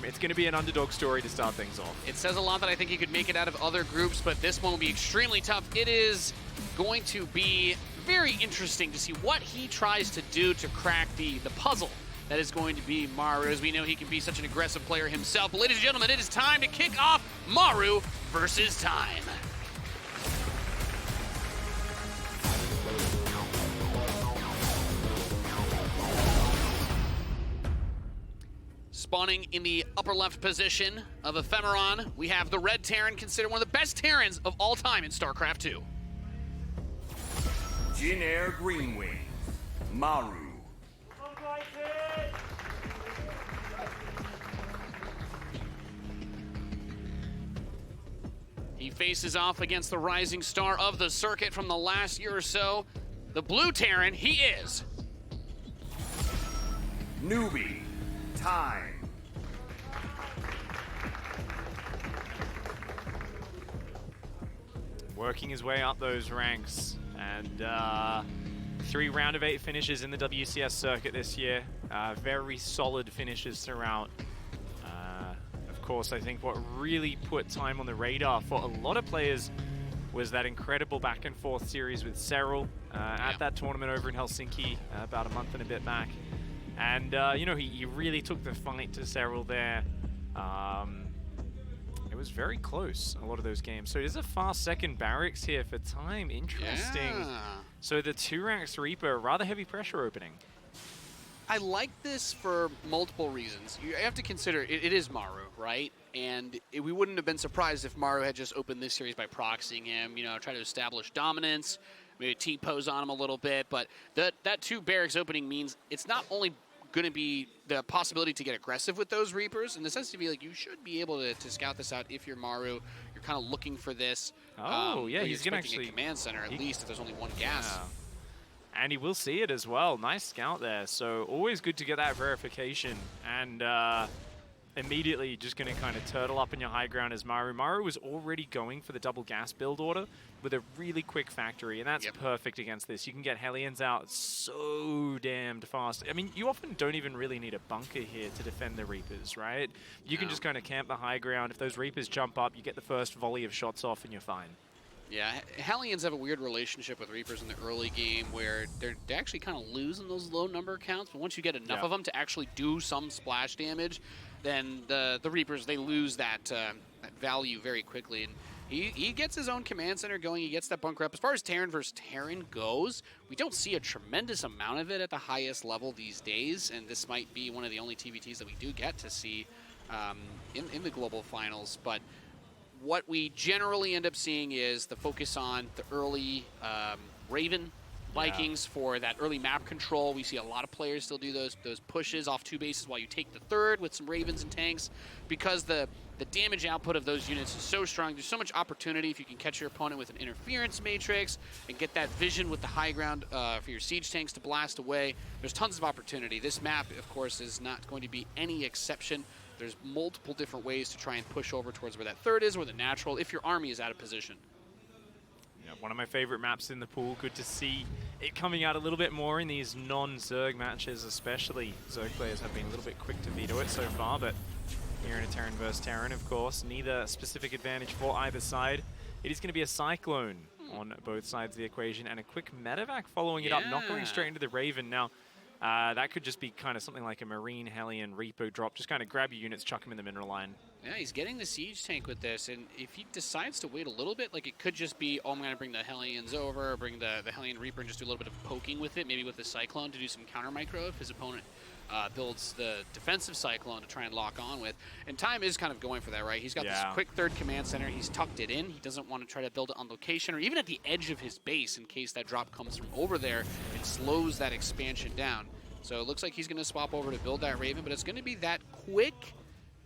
It's going to be an underdog story to start things off. It says a lot that I think he could make it out of other groups, but this one will be extremely tough. It is going to be very interesting to see what he tries to do to crack the puzzle that is going to be Maru, as we know he can be such an aggressive player himself. But ladies and gentlemen, it is time to kick off Maru versus Time. Spawning in the upper left position of Ephemeron, we have the red Terran, considered one of the best Terrans of all time in Starcraft 2. Jin Air Greenwing, Maru. He faces off against the rising star of the circuit from the last year or so. The blue Terran, he is Newbie, Time. Working his way up those ranks, and 3 round of 8 finishes in the WCS circuit this year. Very solid finishes throughout. Of course, I think what really put Time on the radar for a lot of players was that incredible back and forth series with Serral at that tournament over in Helsinki about a month and a bit back. And, you know, he really took the fight to Serral there. It was very close, a lot of those games. So it is a fast second barracks here for Time. Interesting. Yeah. So the 2 ranks Reaper, rather heavy pressure opening. I like this for multiple reasons. You have to consider, it is Maru, right? And we wouldn't have been surprised if Maru had just opened this series by proxying him, you know, try to establish dominance, maybe T-pose on him a little bit. But that 2 barracks opening means it's not only going to be the possibility to get aggressive with those Reapers, and the sense to be like, you should be able to scout this out if you're Maru. You're kind of looking for this. Oh, yeah, he's going to actually... a command center, at least, if there's only 1 gas. Yeah. And he will see it as well. Nice scout there. So always good to get that verification. And immediately just going to kind of turtle up in your high ground as Maru. Maru was already going for the double gas build order with a really quick factory. And that's perfect against this. You can get Hellions out so damned fast. I mean, you often don't even really need a bunker here to defend the Reapers, right? You can just kind of camp the high ground. If those Reapers jump up, you get the first volley of shots off and you're fine. Yeah, Hellions have a weird relationship with Reapers in the early game where they actually kind of lose in those low number counts, but once you get enough of them to actually do some splash damage, then the Reapers, they lose that value very quickly. And he gets his own command center going, he gets that bunker up. As far as Terran versus Terran goes, we don't see a tremendous amount of it at the highest level these days, and this might be one of the only TVTs that we do get to see in the global finals. But what we generally end up seeing is the focus on the early Raven Vikings for that early map control. We see a lot of players still do those pushes off 2 bases while you take the 3rd with some Ravens and tanks, because the damage output of those units is so strong. There's so much opportunity if you can catch your opponent with an interference matrix and get that vision with the high ground for your siege tanks to blast away. There's tons of opportunity. This map, of course, is not going to be any exception. There's multiple different ways to try and push over towards where that 3rd is, or the natural, if your army is out of position. Yeah, one of my favorite maps in the pool. Good to see it coming out a little bit more in these non-Zerg matches, especially. Zerg players have been a little bit quick to veto it so far, but here in a Terran versus Terran, of course, neither specific advantage for either side. It is going to be a Cyclone on both sides of the equation, and a quick medevac following it up, not going straight into the Raven. Now, that could just be kind of something like a Marine, Hellion, Repo drop. Just kind of grab your units, chuck them in the mineral line. Yeah, he's getting the siege tank with this, and if he decides to wait a little bit, like it could just be, oh, I'm going to bring the Hellions over, or bring the Hellion Reaper and just do a little bit of poking with it, maybe with the Cyclone to do some counter micro if his opponent builds the defensive Cyclone to try and lock on with. And Time is kind of going for that, right? He's got this quick 3rd command center. He's tucked it in. He doesn't want to try to build it on location or even at the edge of his base in case that drop comes from over there. It slows that expansion down. So it looks like he's going to swap over to build that Raven, but it's going to be that quick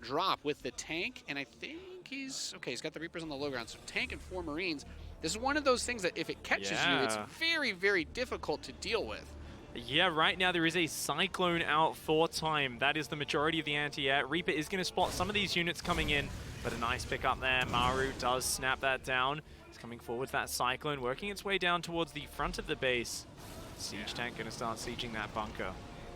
drop with the tank, and I think he's got the Reapers on the low ground, so tank and 4 Marines. This is one of those things that if it catches you, it's very, very difficult to deal with. Yeah, right now there is a Cyclone out for Time. That is the majority of the anti-air. Reaper is going to spot some of these units coming in, but a nice pick up there. Maru does snap that down. He's coming forward with that Cyclone, working its way down towards the front of the base. Siege tank going to start sieging that bunker.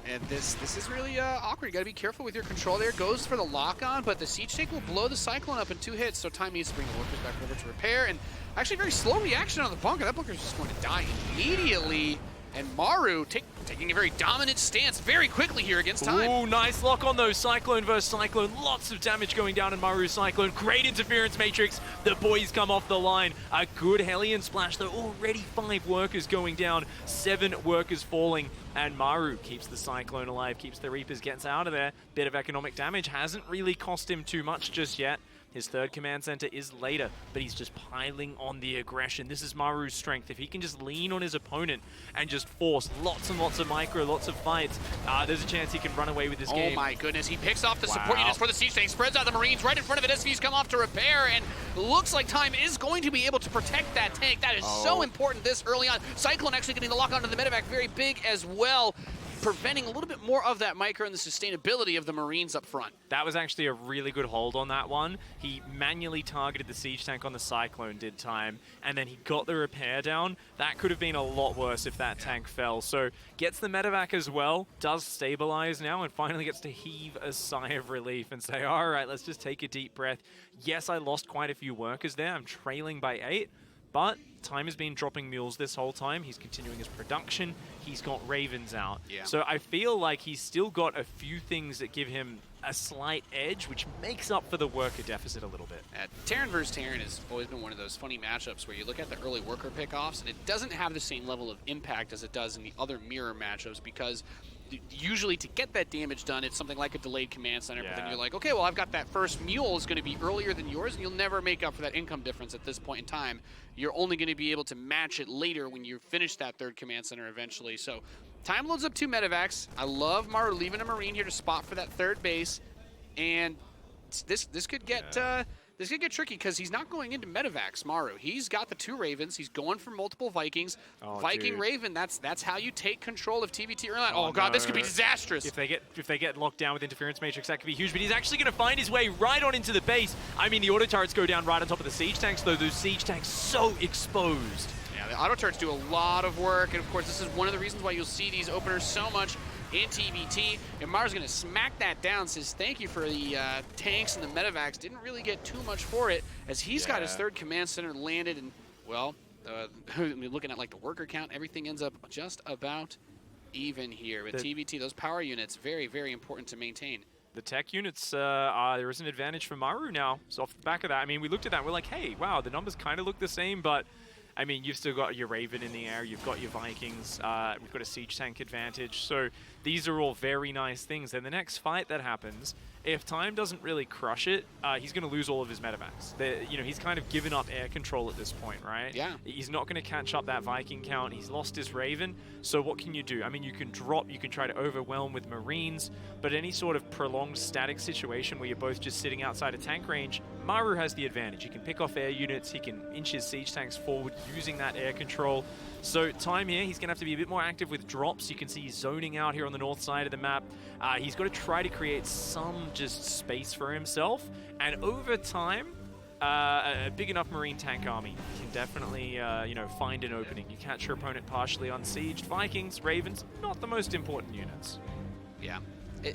And this is really awkward. You got to be careful with your control there. Goes for the lock-on, but the Siege Tank will blow the Cyclone up in 2 hits, so Time needs to bring the workers back over to repair. And actually very slow reaction on the bunker. That bunker's just going to die immediately. And Maru taking a very dominant stance very quickly here against Time. Ooh, nice lock on those. Cyclone versus Cyclone. Lots of damage going down in Maru's Cyclone. Great interference matrix. The boys come off the line. A good Hellion splash, though. Already 5 workers going down. 7 workers falling. And Maru keeps the Cyclone alive, keeps the Reapers, gets out of there. Bit of economic damage. Hasn't really cost him too much just yet. His 3rd command center is later, but he's just piling on the aggression. This is Maru's strength. If he can just lean on his opponent and just force lots and lots of micro, lots of fights, there's a chance he can run away with this game. Oh my goodness, he picks off the support units for the Siege Tank, spreads out the Marines right in front of it. SVs come off to repair, and looks like Time is going to be able to protect that tank. That is so important this early on. Cyclone actually getting the lock onto the medevac very big as well, preventing a little bit more of that micro and the sustainability of the Marines up front. That was actually a really good hold on that one. He manually targeted the Siege Tank on the Cyclone, did Time, and then he got the repair down. That could have been a lot worse if that tank fell. So gets the medevac as well, does stabilize now, and finally gets to heave a sigh of relief and say, all right, let's just take a deep breath. Yes, I lost quite a few workers there. I'm trailing by 8. But Time has been dropping mules this whole time. He's continuing his production. He's got Ravens out. Yeah. So I feel like he's still got a few things that give him a slight edge, which makes up for the worker deficit a little bit. Terran versus Terran has always been one of those funny matchups where you look at the early worker pickoffs, and it doesn't have the same level of impact as it does in the other mirror matchups, because usually to get that damage done, it's something like a delayed command center, but then you're like, okay, well, I've got that first mule is going to be earlier than yours, and you'll never make up for that income difference at this point in time. You're only going to be able to match it later when you finish that 3rd command center eventually. So Time loads up 2 medevacs. I love Maru leaving a Marine here to spot for that 3rd base, and this could get this could get tricky because he's not going into medevacs, Maru. He's got the 2 Ravens. He's going for multiple Vikings. Viking, dude. Raven, that's how you take control of TVT early on. Oh god, this could be disastrous. If they get locked down with interference matrix, that could be huge. But he's actually going to find his way right on into the base. I mean, the auto turrets go down right on top of the siege tanks, though. Those siege tanks so exposed. Yeah, the auto turrets do a lot of work, and of course, this is one of the reasons why you'll see these openers so much in TVT. And Maru's going to smack that down, says thank you for the tanks and the medevacs. Didn't really get too much for it, as he's got his 3rd command center landed, and, well, looking at like the worker count, everything ends up just about even here. With TVT, those power units, very, very important to maintain. The tech units, there is an advantage for Maru now. So off the back of that, I mean, we looked at that, we're like, hey, wow, the numbers kind of look the same, but I mean, you've still got your Raven in the air, you've got your Vikings, we've got a siege tank advantage, so these are all very nice things. And the next fight that happens, if Time doesn't really crush it, he's going to lose all of his medevacs. You know, he's kind of given up air control at this point, right? Yeah. He's not going to catch up that Viking count. He's lost his Raven. So what can you do? I mean, you can drop, you can try to overwhelm with Marines, but any sort of prolonged static situation where you're both just sitting outside of tank range, Maru has the advantage. He can pick off air units, he can inch his siege tanks forward using that air control. So Time here, he's going to have to be a bit more active with drops. You can see he's zoning out here on the north side of the map. He's got to try to create some just space for himself. And over time, a big enough Marine tank army can definitely, you know, find an opening. You catch your opponent partially unsieged. Vikings, Ravens, not the most important units. Yeah.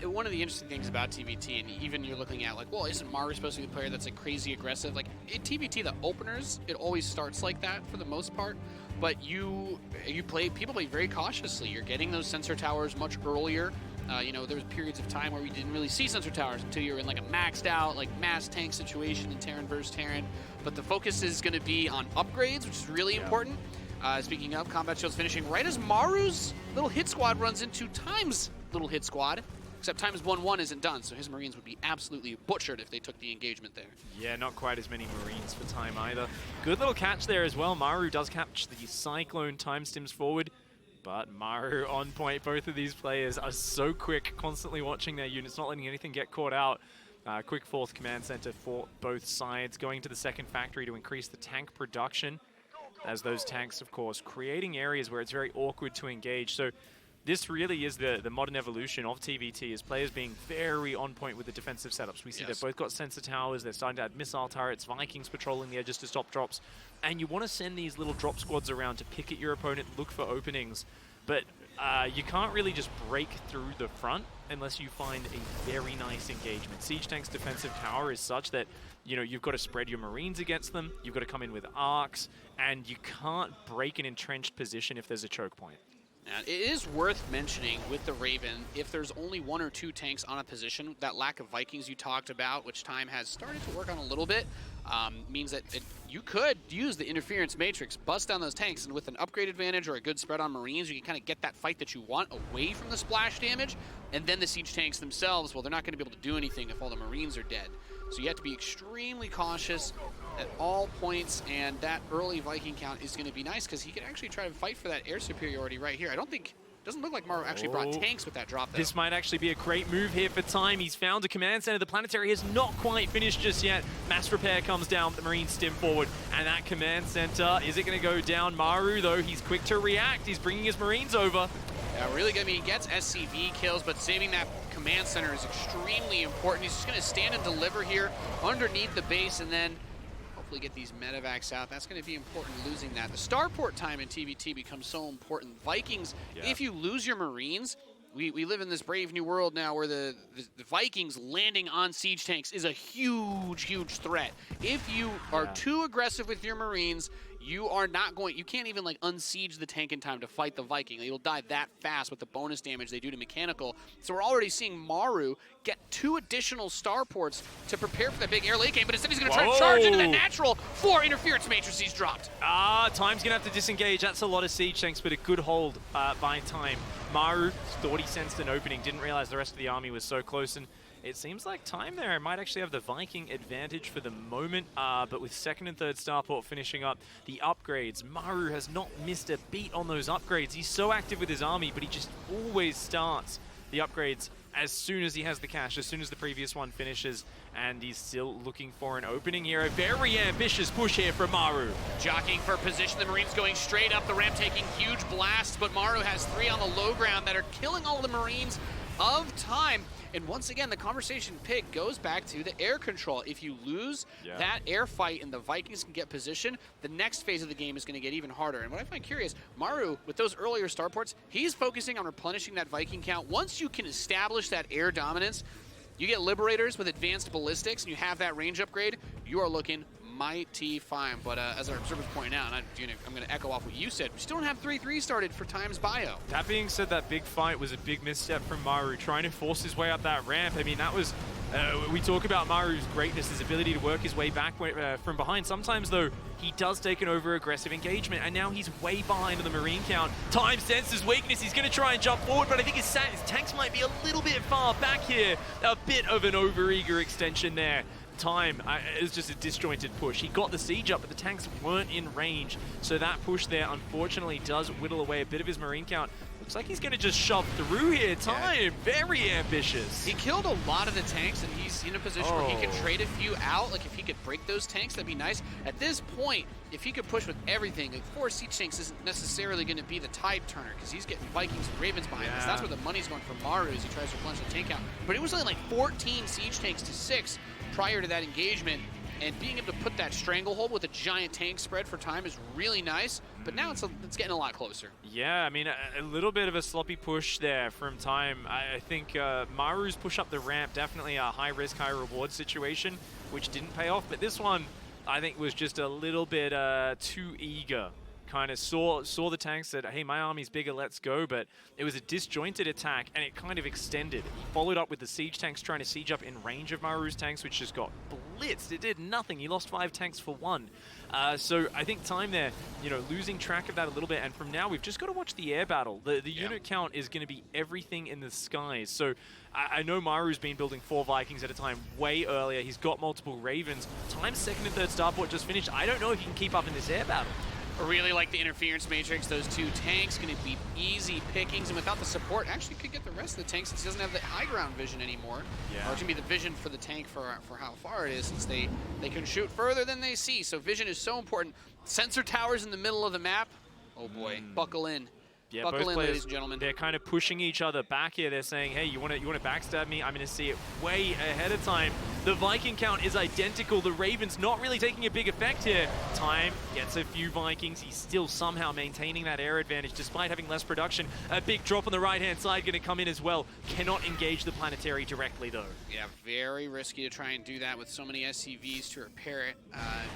One of the interesting things about TVT, and even you're looking at like, well, isn't Maru supposed to be the player that's like crazy aggressive? Like in TVT, the openers, it always starts like that for the most part. But people play very cautiously. You're getting those sensor towers much earlier. You know, there was periods of time where we didn't really see sensor towers until you were in like a maxed out, like mass tank situation in Terran versus Terran. But the focus is going to be on upgrades, which is really important. Speaking of, combat shields finishing right as Maru's little hit squad runs into Time's little hit squad. Except Time's 1-1 isn't done, so his Marines would be absolutely butchered if they took the engagement there. Yeah, not quite as many Marines for Time either. Good little catch there as well. Maru does catch the Cyclone, Time stims forward, but Maru on point. Both of these players are so quick, constantly watching their units, not letting anything get caught out. Quick 4th command center for both sides, going to the 2nd factory to increase the tank production, as those tanks, of course, creating areas where it's very awkward to engage. So this really is the modern evolution of TVT, as players being very on point with the defensive setups. We see they've both got sensor towers, they're starting to add missile turrets, Vikings patrolling the edges to stop drops, and you want to send these little drop squads around to pick at your opponent, look for openings. But you can't really just break through the front unless you find a very nice engagement. Siege Tank's defensive tower is such that, you know, you've got to spread your Marines against them, you've got to come in with arcs, and you can't break an entrenched position if there's a choke point. And it is worth mentioning with the Raven, if there's only 1 or 2 tanks on a position, that lack of Vikings you talked about, which Time has started to work on a little bit, means that you could use the interference matrix, bust down those tanks, and with an upgrade advantage or a good spread on Marines, you can kind of get that fight that you want away from the splash damage, and then the siege tanks themselves, well, they're not going to be able to do anything if all the Marines are dead. So you have to be extremely cautious at all points, and that early Viking count is going to be nice because he can actually try to fight for that air superiority right here. Doesn't look like Maru actually brought tanks with that drop, though. This might actually be a great move here for Time. He's found a command center. The planetary is not quite finished just yet. Mass repair comes down, the Marines stim forward, and that command center, is it going to go down? Maru, though, he's quick to react. He's bringing his Marines over. Yeah, really good. I mean, he gets SCV kills, but saving that command center is extremely important. He's just going to stand and deliver here underneath the base, and then hopefully get these medevacs out. That's going to be important, losing that. The starport time in TVT becomes so important. Vikings, if you lose your Marines, we live in this brave new world now where the Vikings landing on siege tanks is a huge, huge threat. If you are too aggressive with your Marines, you can't even like unsiege the tank in time to fight the Viking. You'll die that fast with the bonus damage they do to mechanical. So we're already seeing Maru get 2 additional starports to prepare for that big air late game, but instead he's going to try to charge into that natural. 4 interference matrices dropped. Time's going to have to disengage. That's a lot of siege tanks, but a good hold by Time. Maru thought he sensed an opening, didn't realize the rest of the army was so close, and it seems like Time there might actually have the Viking advantage for the moment, but with 2nd and 3rd starport finishing up the upgrades, Maru has not missed a beat on those upgrades. He's so active with his army, but he just always starts the upgrades as soon as he has the cash, as soon as the previous one finishes, and he's still looking for an opening here. A very ambitious push here from Maru. Jockeying for position, the Marines going straight up the ramp, taking huge blasts, but Maru has 3 on the low ground that are killing all of the Marines of Time. And once again, the conversation pick goes back to the air control. If you lose that air fight and the Vikings can get position, the next phase of the game is going to get even harder. And what I find curious, Maru, with those earlier starports, he's focusing on replenishing that Viking count. Once you can establish that air dominance, you get Liberators with advanced ballistics, and you have that range upgrade, you are looking mighty fine. But as our observers point out, and I'm going to echo off what you said, we still don't have 3-3 started for Time's bio. That being said, that big fight was a big misstep from Maru, trying to force his way up that ramp. I mean, that was... we talk about Maru's greatness, his ability to work his way back from behind. Sometimes, though, he does take an over-aggressive engagement, and now he's way behind on the Marine count. Time senses weakness. He's going to try and jump forward, but I think his tanks might be a little bit far back here. A bit of an over-eager extension there. Time, it was just a disjointed push. He got the siege up, but the tanks weren't in range. So that push there, unfortunately, does whittle away a bit of his Marine count. Looks like he's going to just shove through here. Time, very ambitious. He killed a lot of the tanks, and he's in a position where he could trade a few out. Like, if he could break those tanks, that'd be nice. At this point, if he could push with everything, like 4 siege tanks isn't necessarily going to be the tide turner, because he's getting Vikings and Ravens behind this. That's where the money's going for Maru as he tries to replenish the tank count. But it was only like 14 siege tanks to 6 prior to that engagement, and being able to put that stranglehold with a giant tank spread for Time is really nice, but now it's getting a lot closer. Yeah, I mean, a little bit of a sloppy push there from Time. I think Maru's push up the ramp, definitely a high-risk, high-reward situation, which didn't pay off, but this one, I think, was just a little bit too eager. Kind of saw the tanks, said, hey, my army's bigger, let's go, but it was a disjointed attack, and it kind of extended. He followed up with the siege tanks trying to siege up in range of Maru's tanks, which just got blitzed. It did nothing. He lost 5 tanks for 1. So I think Time there, losing track of that a little bit, and from now, we've just got to watch the air battle. The unit count is going to be everything in the skies. So I know Maru's been building 4 Vikings at a time way earlier. He's got multiple Ravens. Time's 2nd and 3rd starport just finished. I don't know if he can keep up in this air battle. I really like the interference matrix. Those 2 tanks going to be easy pickings, and without the support, actually could get the rest of the tanks since he doesn't have the high ground vision anymore. Or it's going to be the vision for the tank for how far it is, since they can shoot further than they see. So vision is so important. Sensor towers in the middle of the map. Oh boy, buckle in. Yeah, Buckle both in, players, ladies and gentlemen. they're kind of pushing each other back here. They're saying, hey, you want to backstab me? I'm going to see it way ahead of time. The Viking count is identical. The Raven's not really taking a big effect here. Time gets a few Vikings. He's still somehow maintaining that air advantage despite having less production. A big drop on the right-hand side going to come in as well. Cannot engage the planetary directly, though. Yeah, very risky to try and do that with so many SCVs to repair it.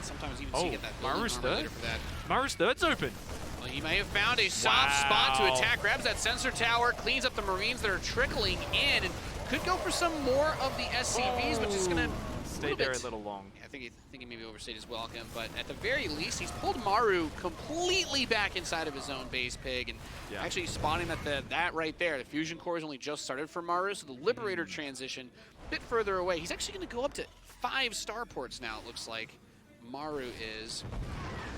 Sometimes even so you get that Maru's building armor third. later for that. Maru's third's open. Well, he may have found a soft spot to attack, grabs that sensor tower, cleans up the Marines that are trickling in, and could go for some more of the SCVs, which is going to stay there a little long. I think he maybe overstayed his welcome, but at the very least, he's pulled Maru completely back inside of his own base, Pig, and actually spotting that right there. The fusion core has only just started for Maru, so the Liberator transition a bit further away. He's actually going to go up to 5 starports now, it looks like. Maru is.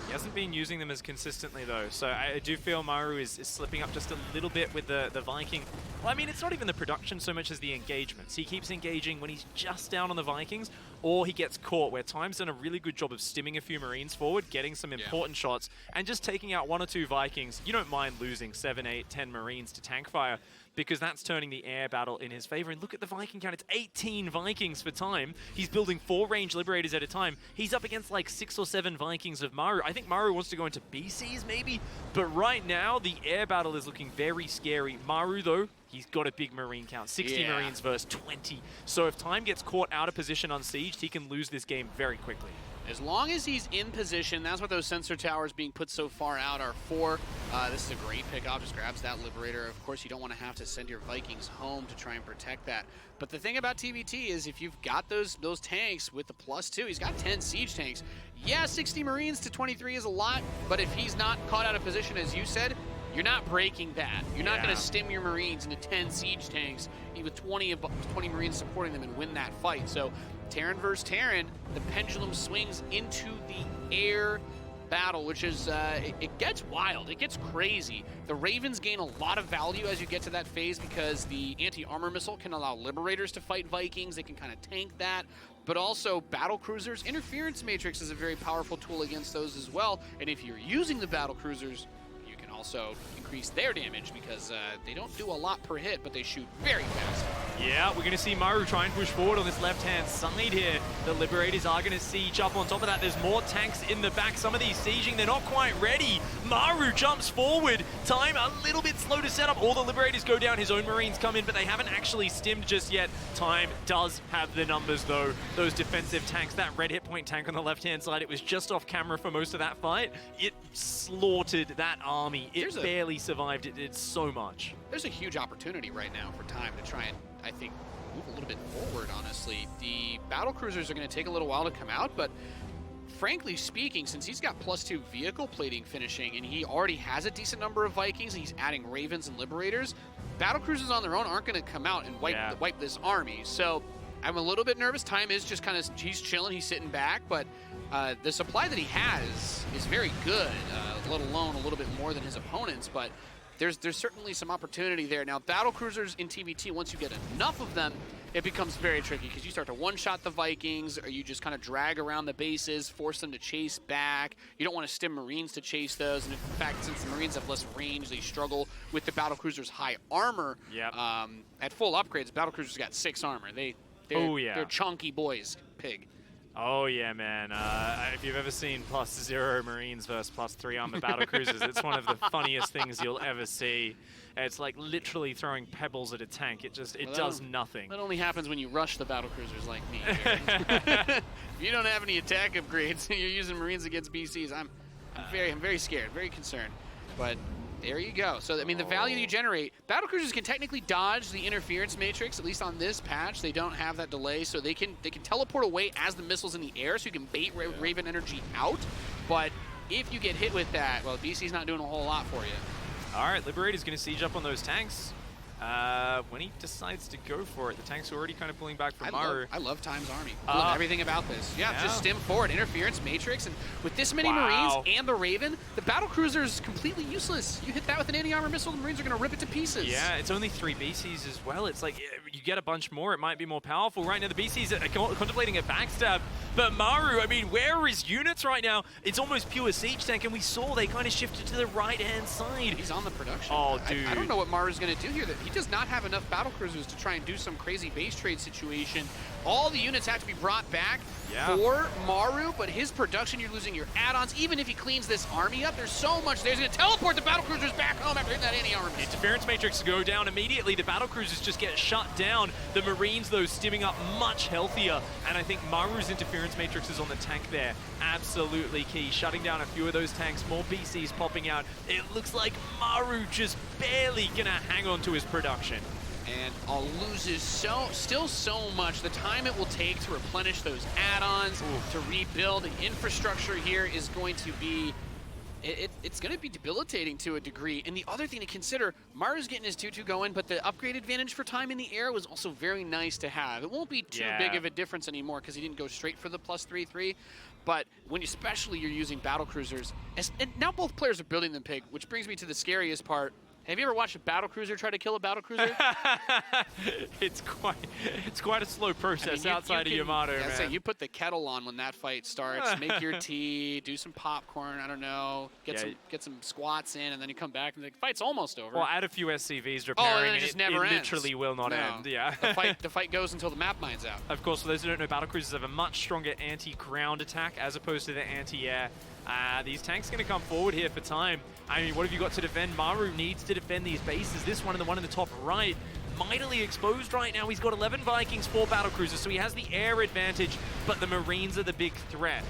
He hasn't been using them as consistently, though, so I do feel Maru is slipping up just a little bit with the Viking. Well, I mean, it's not even the production so much as the engagements. He keeps engaging when he's just down on the Vikings, or he gets caught, where Time's done a really good job of stimming a few Marines forward, getting some important shots, and just taking out 1 or 2 Vikings. You don't mind losing 7, 8, 10 Marines to tank fire, because that's turning the air battle in his favor. And look at the Viking count. It's 18 Vikings for Time. He's building 4 range Liberators at a time. He's up against like 6 or 7 Vikings of Maru. I think Maru wants to go into BCs maybe, but right now the air battle is looking very scary. Maru, though, he's got a big Marine count, 60 Marines versus 20. So if Time gets caught out of position unsieged, he can lose this game very quickly. As long as he's in position, that's what those sensor towers being put so far out are for. This is a great pickoff, just grabs that Liberator. Of course, you don't want to have to send your Vikings home to try and protect that. But the thing about TVT is if you've got those tanks with the +2, he's got 10 siege tanks. Yeah, 60 Marines to 23 is a lot, but if he's not caught out of position, as you said, you're not breaking that. You're not going to stim your Marines into 10 siege tanks with 20 Marines supporting them and win that fight. So Terran versus Terran, the pendulum swings into the air battle, which is, it gets wild, it gets crazy. The Ravens gain a lot of value as you get to that phase because the anti-armor missile can allow Liberators to fight Vikings. They can kind of tank that. But also battle cruisers, interference matrix is a very powerful tool against those as well. And if you're using the battle cruisers, you can also increase their damage because they don't do a lot per hit, but they shoot very fast. Yeah, we're going to see Maru try and push forward on this left-hand side here. The Liberators are going to siege up. On top of that, there's more tanks in the back. Some of these sieging, they're not quite ready. Maru jumps forward. Time a little bit slow to set up. All the Liberators go down. His own Marines come in, but they haven't actually stimmed just yet. Time does have the numbers, though. Those defensive tanks, that red hit point tank on the left-hand side, it was just off camera for most of that fight. It slaughtered that army. It barely survived. It did so much. There's a huge opportunity right now for Time to try and, I think, move a little bit forward, honestly. The battle cruisers are going to take a little while to come out, but frankly speaking, since he's got +2 vehicle plating finishing and he already has a decent number of Vikings and he's adding Ravens and Liberators, battle cruisers on their own aren't going to come out and wipe this army. So I'm a little bit nervous. Time is just kind of, he's chilling, he's sitting back, but the supply that he has is very good, let alone a little bit more than his opponents, but there's certainly some opportunity there. Now, battle cruisers in TVT, once you get enough of them, it becomes very tricky because you start to one-shot the Vikings, or you just kind of drag around the bases, force them to chase back. You don't want to stim Marines to chase those, and in fact, since the Marines have less range, they struggle with the battle cruisers' high armor. At full upgrades, battle cruisers got 6 armor. They're chunky boys, Pig. Oh yeah, man. If you've ever seen +0 Marines versus +3 armor battle cruisers, it's one of the funniest things you'll ever see. It's like literally throwing pebbles at a tank. It does nothing. That only happens when you rush the battle cruisers like me. If you don't have any attack upgrades and you're using Marines against BCs, I'm very scared, very concerned. But there you go. So, I mean, the value you generate, battle cruisers can technically dodge the interference matrix, at least on this patch. They don't have that delay, so they can teleport away as the missile's in the air, so you can bait Raven energy out. But if you get hit with that, well, BC's not doing a whole lot for you. All right, Liberator's going to siege up on those tanks. When he decides to go for it, the tank's already kind of pulling back from Maru. I love Time's army. I love everything about this. Yeah, just stim forward, interference, matrix, and with this many Marines and the Raven, the battle cruiser is completely useless. You hit that with an anti-armor missile, the Marines are going to rip it to pieces. Yeah, it's only 3 BCs as well. It's like you get a bunch more, it might be more powerful. Right now, the BCs are contemplating a backstab. But Maru, I mean, where are his units right now? It's almost pure siege tank, and we saw they kind of shifted to the right-hand side. He's on the production. Oh, dude. I don't know what Maru's going to do here. He does not have enough battlecruisers to try and do some crazy base trade situation. All the units have to be brought back for Maru, but his production, you're losing your add-ons. Even if he cleans this army up, there's so much there. He's going to teleport the battlecruisers back home after hitting that anti-armor. Interference matrix go down immediately. The battlecruisers just get shut down. The Marines, though, stimming up much healthier. And I think Maru's interference matrix is on the tank there. Absolutely key. Shutting down a few of those tanks. More BCs popping out. It looks like Maru just barely going to hang on to his production. And loses still so much. The time it will take to replenish those add-ons, to rebuild the infrastructure here is going to be, it's going to be debilitating to a degree. And the other thing to consider, Maru's getting his 2-2 going, but the upgrade advantage for time in the air was also very nice to have. It won't be too big of a difference anymore because he didn't go straight for the +3/3. But when especially you're using battlecruisers, and now both players are building them, Pig, which brings me to the scariest part. Have you ever watched a battlecruiser try to kill a battlecruiser? It's quite a slow process outside of Yamato, man. Say, you put the kettle on when that fight starts, make your tea, do some popcorn, I don't know, get some squats in, and then you come back and the fight's almost over. Well, add a few SCVs repairing, and it just never ends. Literally will not end. Yeah. The fight goes until the map mine's out. Of course, for those who don't know, battlecruisers have a much stronger anti-ground attack as opposed to the anti-air. These tanks going to come forward here for time. I mean, what have you got to defend? Maru needs to defend these bases. This one and the one in the top right, mightily exposed right now. He's got 11 Vikings, 4 battlecruisers, so he has the air advantage, but the Marines are the big threat.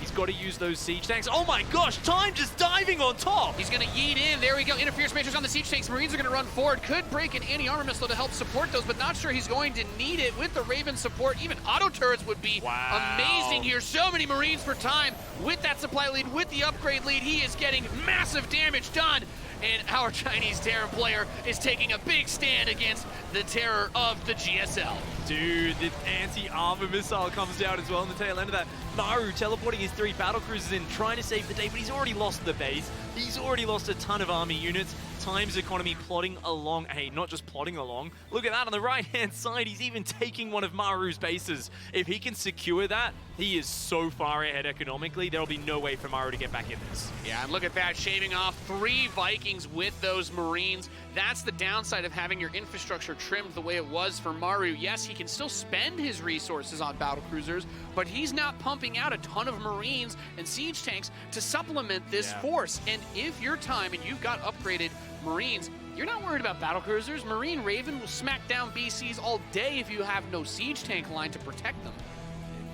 He's got to use those siege tanks. Oh my gosh, time just diving on top. He's going to yeet in. There we go. Interference matrix on the siege tanks. Marines are going to run forward. Could break an anti-armor missile to help support those, but not sure he's going to need it with the Raven support. Even auto turrets would be amazing here. So many Marines for time with that supply lead, with the upgrade lead. He is getting massive damage done. And our Chinese Terran player is taking a big stand against the terror of the GSL. Dude, the anti-armor missile comes down as well in the tail end of that. Maru teleporting his 3 battlecruisers in, trying to save the day, but he's already lost the base. He's already lost a ton of army units. Times economy plodding along. Hey, not just plodding along. Look at that on the right-hand side. He's even taking one of Maru's bases. If he can secure that, he is so far ahead economically, there'll be no way for Maru to get back in this. Yeah, and look at that, shaving off 3 Vikings with those Marines. That's the downside of having your infrastructure trimmed the way it was for Maru. Yes, he can still spend his resources on battlecruisers, but he's not pumping out a ton of Marines and siege tanks to supplement this force. And if you're time and you've got upgraded Marines, you're not worried about battlecruisers. Marine Raven will smack down BCs all day if you have no siege tank line to protect them.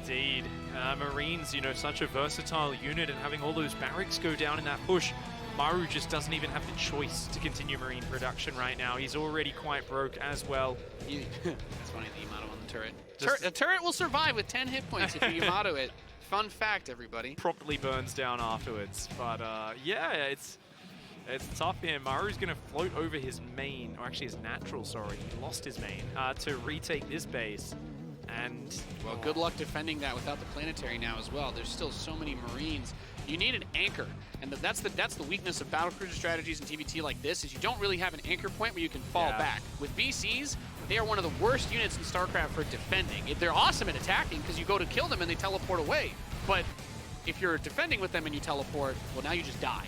Indeed. Marines, you know, such a versatile unit, and having all those barracks go down in that push, Maru just doesn't even have the choice to continue Marine production right now. He's already quite broke as well. It's funny, the Yamato on the turret. The turret will survive with 10 hit points if you Yamato it. Fun fact, everybody. Promptly burns down afterwards. But yeah, it's tough here. Maru's going to float over his main, or actually his natural, sorry. He lost his main to retake this base. And, well, good luck defending that without the planetary now as well. There's still so many Marines. You need an anchor, and that's the weakness of battlecruiser strategies in TVT like this, is you don't really have an anchor point where you can fall back. With BCs, they are one of the worst units in StarCraft for defending. They're awesome at attacking because you go to kill them and they teleport away. But if you're defending with them and you teleport, well, now you just die.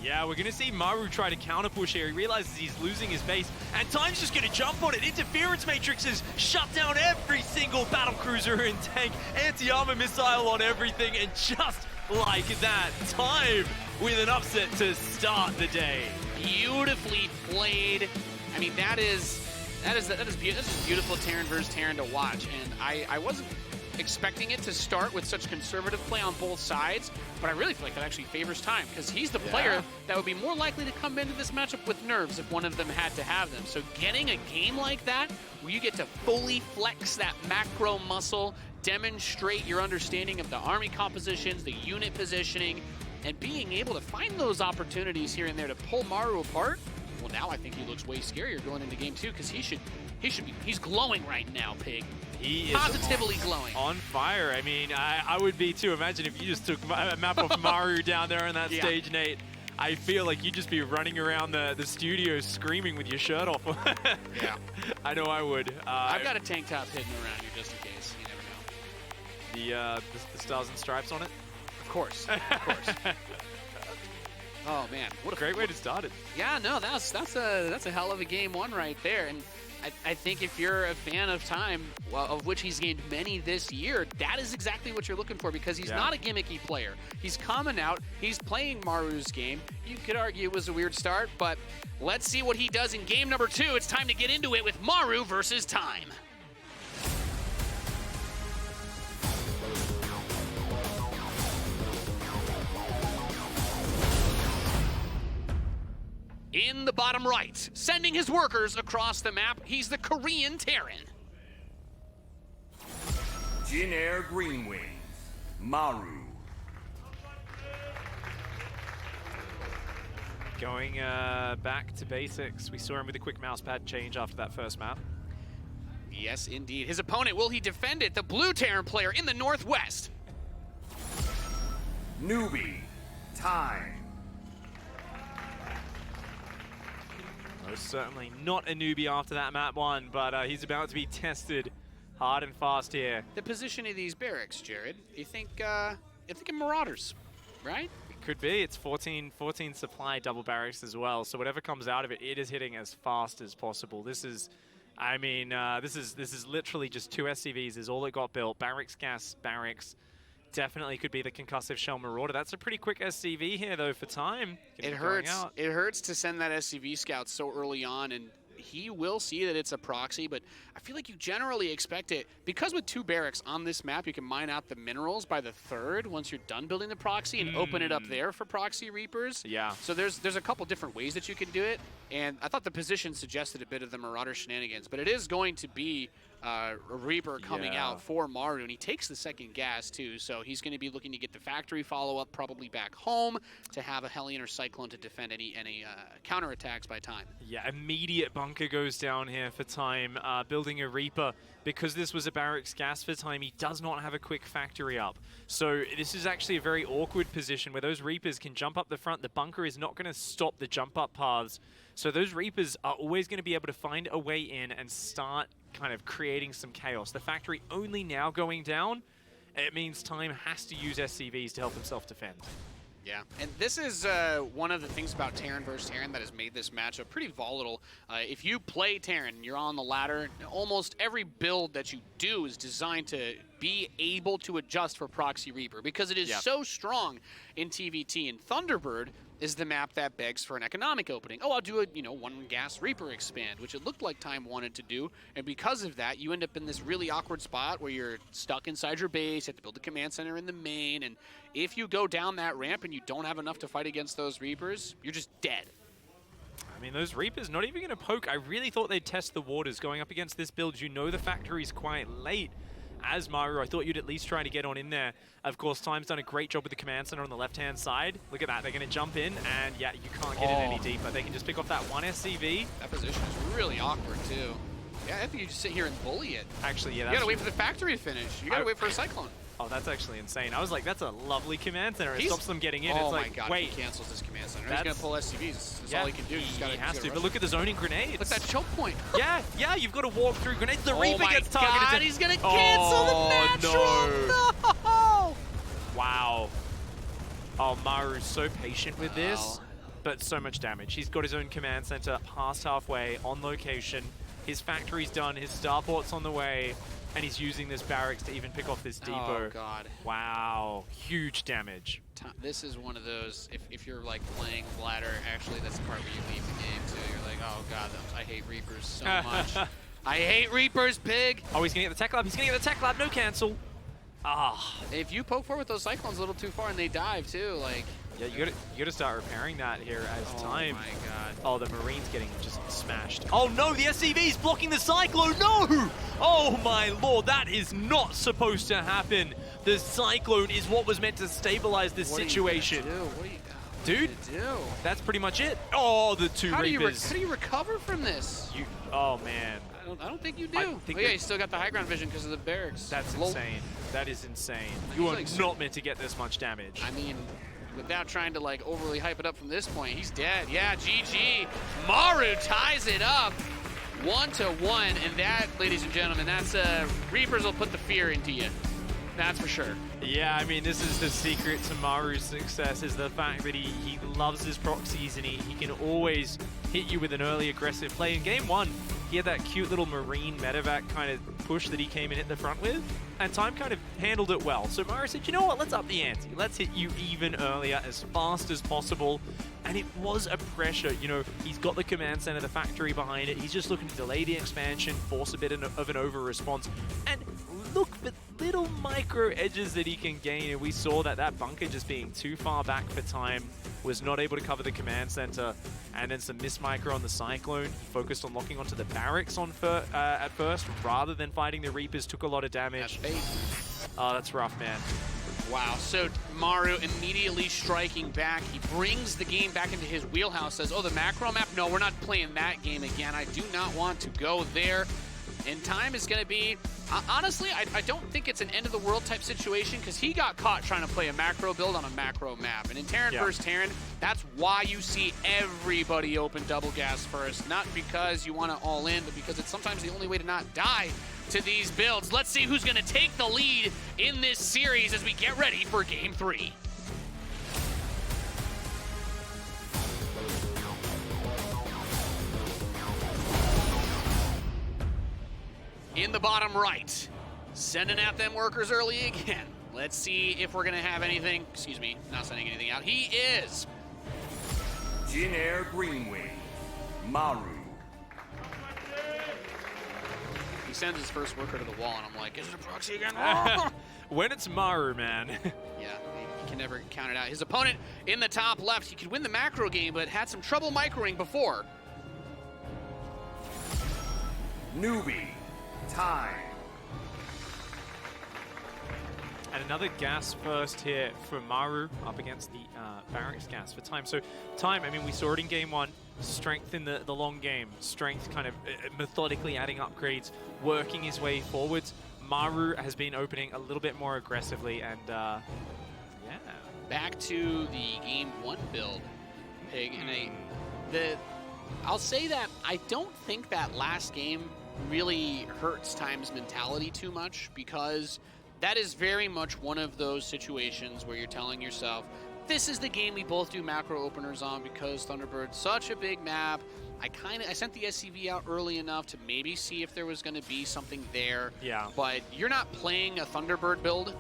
Yeah, we're going to see Maru try to counter-push here. He realizes he's losing his base, and Time's just going to jump on it. Interference matrices shut down every single battlecruiser and tank. Anti-armor missile on everything, and just like that, Time with an upset to start the day. Beautifully played. I mean, that is beautiful Terran versus Terran to watch, and I wasn't expecting it to start with such conservative play on both sides, but I really feel like that actually favors Time, because he's the player that would be more likely to come into this matchup with nerves if one of them had to have them. So getting a game like that, where you get to fully flex that macro muscle, demonstrate your understanding of the army compositions, the unit positioning, and being able to find those opportunities here and there to pull Maru apart, well, now I think he looks way scarier going into game 2, because he's glowing right now, Pig. He is positively glowing. On fire. I mean, I would be too. Imagine if you just took a map of Maru down there on that stage, Nate. I feel like you'd just be running around the studio screaming with your shirt off. Yeah. I know I would. I've got a tank top hidden around here just in case. You never know. The stars and stripes on it. Of course. Of course. Oh man, What a great way to start it. Yeah, no, that's a hell of a game one right there. And I think if you're a fan of Time, well, of which he's gained many this year, that is exactly what you're looking for because he's not a gimmicky player. He's coming out, he's playing Maru's game. You could argue it was a weird start, but let's see what he does in game number 2. It's time to get into it with Maru versus Time. In the bottom right, sending his workers across the map, he's the Korean Terran. Jin Air Green Wings, Maru. Going back to basics. We saw him with a quick mousepad change after that first map. Yes, indeed. His opponent, will he defend it? The blue Terran player in the northwest. Newbie, Time. Most certainly not a newbie after that map 1, but he's about to be tested hard and fast here. The position of these barracks, Jared, you think in Marauders, right? It could be. It's 14 supply double barracks as well, so whatever comes out of it, it is hitting as fast as possible. This is, I mean, this is literally just 2 SCVs is all it got built. Barracks, gas, barracks. Definitely could be the concussive shell marauder. That's a pretty quick SCV here though for Time. It hurts. It hurts to send that SCV scout so early on, and he will see that it's a proxy, but I feel like you generally expect it because with 2 barracks on this map, you can mine out the minerals by the 3rd once you're done building the proxy and open it up there for proxy reapers. Yeah. So there's a couple different ways that you can do it, and I thought the position suggested a bit of the marauder shenanigans, but it is going to be a Reaper coming out for Maru, and he takes the second gas too, so he's going to be looking to get the factory follow-up probably back home to have a Hellion or Cyclone to defend any counterattacks by Time. Yeah, immediate bunker goes down here for Time, building a Reaper. Because this was a barracks gas for Time, he does not have a quick factory up. So this is actually a very awkward position where those Reapers can jump up the front. The bunker is not going to stop the jump up paths. So those Reapers are always going to be able to find a way in and start kind of creating some chaos. The factory only now going down, it means Time has to use SCVs to help himself defend. Yeah, and this is one of the things about Terran versus Terran that has made this matchup pretty volatile. If you play Terran and you're on the ladder, almost every build that you do is designed to be able to adjust for Proxy Reaper because it is so strong in TVT. And Thunderbird is the map that begs for an economic opening. Oh, I'll do a 1 gas Reaper expand, which it looked like Time wanted to do. And because of that, you end up in this really awkward spot where you're stuck inside your base, you have to build a command center in the main, and if you go down that ramp and you don't have enough to fight against those Reapers, you're just dead. I mean, those Reapers not even going to poke. I really thought they'd test the waters going up against this build. You know the factory's quite late. As Maru, I thought you'd at least try to get on in there. Of course, Time's done a great job with the command center on the left-hand side. Look at that. They're going to jump in, and yeah, you can't get in any deeper. They can just pick off that 1 SCV. That position is really awkward, too. Yeah, I think you just sit here and bully it. Actually, yeah, you gotta wait for the factory to finish. You gotta wait for a Cyclone. Oh, that's actually insane. I was like, that's a lovely command center. It stops them getting in. Oh it's my like, god, wait. He cancels his command center. He's gonna pull SCVs. That's all he can do. He has to, but look at the zoning grenades. Look at that choke point. yeah, you've got to walk through grenades. The Reaper gets targeted. Oh my god, he's gonna cancel the natural! No! Wow. Oh, Maru's so patient with this, but so much damage. He's got his own command center past halfway, on location. His factory's done, his starport's on the way, and he's using this barracks to even pick off this depot. Oh god. Wow, huge damage. This is one of those, if you're like playing ladder, actually that's the part where you leave the game too. You're like, oh god, I hate Reapers so much. I hate Reapers, pig! Oh, he's gonna get the tech lab, he's gonna get the tech lab, no cancel. Ah. If you poke forward with those Cyclones a little too far and they dive too, like... Yeah, you gotta start repairing that here as Time. Oh my god. Oh, the Marine's getting just smashed. Oh no, the SCV's blocking the Cyclone, no! Oh my lord, that is not supposed to happen. The Cyclone is what was meant to stabilize this situation. What do you do? That's pretty much it. Oh, the 2 Reapers. How do you recover from this? Oh man. I don't think you do. Yeah, you still got the high ground vision because of the barracks. That's insane. That is insane. You are not meant to get this much damage. I mean, without trying to like overly hype it up from this point. He's dead. Yeah, GG. Maru ties it up 1-1, and that, ladies and gentlemen, that's Reapers will put the fear into you. That's for sure. Yeah, I mean, this is the secret to Maru's success, is the fact that he loves his proxies, and he can always hit you with an early aggressive play. In game 1, he had that cute little Marine medevac kind of push that he came in at the front with, and Time kind of handled it well. So Maru said, you know what, let's up the ante. Let's hit you even earlier, as fast as possible. And it was a pressure. You know, he's got the command center, the factory behind it. He's just looking to delay the expansion, force a bit of an over-response, and look for little micro edges that he can gain. And we saw that bunker just being too far back for Time, was not able to cover the command center, and then some miss micro on the Cyclone. He focused on locking onto the barracks at first, rather than fighting the Reapers, took a lot of damage. That's fate. Oh, that's rough, man. Wow, so Maru immediately striking back. He brings the game back into his wheelhouse, says, oh, the macro map? No, we're not playing that game again. I do not want to go there. And Time is going to be, honestly, I don't think it's an end-of-the-world type situation, because he got caught trying to play a macro build on a macro map. And in Terran vs. Terran, that's why you see everybody open double gas first. Not because you want to all in, but because it's sometimes the only way to not die to these builds. Let's see who's going to take the lead in this series as we get ready for Game 3. In the bottom right, sending out them workers early again. Let's see if we're going to have anything. Excuse me, not sending anything out. He is. Jin Air Green Wing, Maru. He sends his first worker to the wall, and I'm like, is it a proxy again? When it's Maru, man. Yeah, he can never count it out. His opponent in the top left, he could win the macro game, but had some trouble microing before. Newbie, Time. And another gas first here for Maru up against the barracks gas for Time. So Time, I mean, we saw it in game 1. Strength in the long game. Strength kind of methodically adding upgrades, working his way forwards. Maru has been opening a little bit more aggressively, and yeah. Back to the game 1 build, Pig. And I'll say that I don't think that last game really hurts Time's mentality too much, because that is very much one of those situations where you're telling yourself, this is the game we both do macro openers on, because Thunderbird's such a big map. I sent the SCV out early enough to maybe see if there was going to be something there. Yeah. But you're not playing a Thunderbird build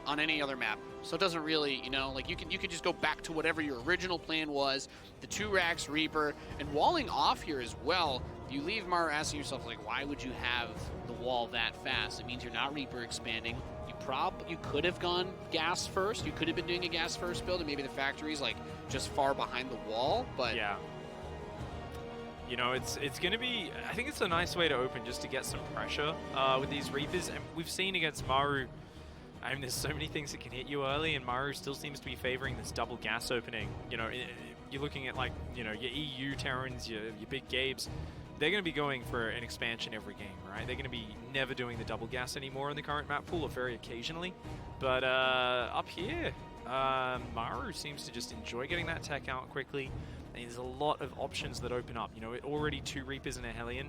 on any other map. So it doesn't really, you know, like you can just go back to whatever your original plan was, the 2 racks Reaper, and walling off here as well. You leave Maru asking yourself, like, why would you have the wall that fast? It means you're not Reaper expanding. You could have gone gas first. You could have been doing a gas first build, and maybe the factory's like just far behind the wall. But yeah, you know, it's going to be. I think it's a nice way to open, just to get some pressure with these Reapers. And we've seen against Maru, I mean, there's so many things that can hit you early, and Maru still seems to be favoring this double gas opening. You know, you're looking at, like, you know, your EU Terrans, your big Gabes. They're going to be going for an expansion every game, right? They're going to be never doing the double gas anymore in the current map pool, or very occasionally. But up here, Maru seems to just enjoy getting that tech out quickly. And there's a lot of options that open up. You know, already 2 Reapers and a Hellion.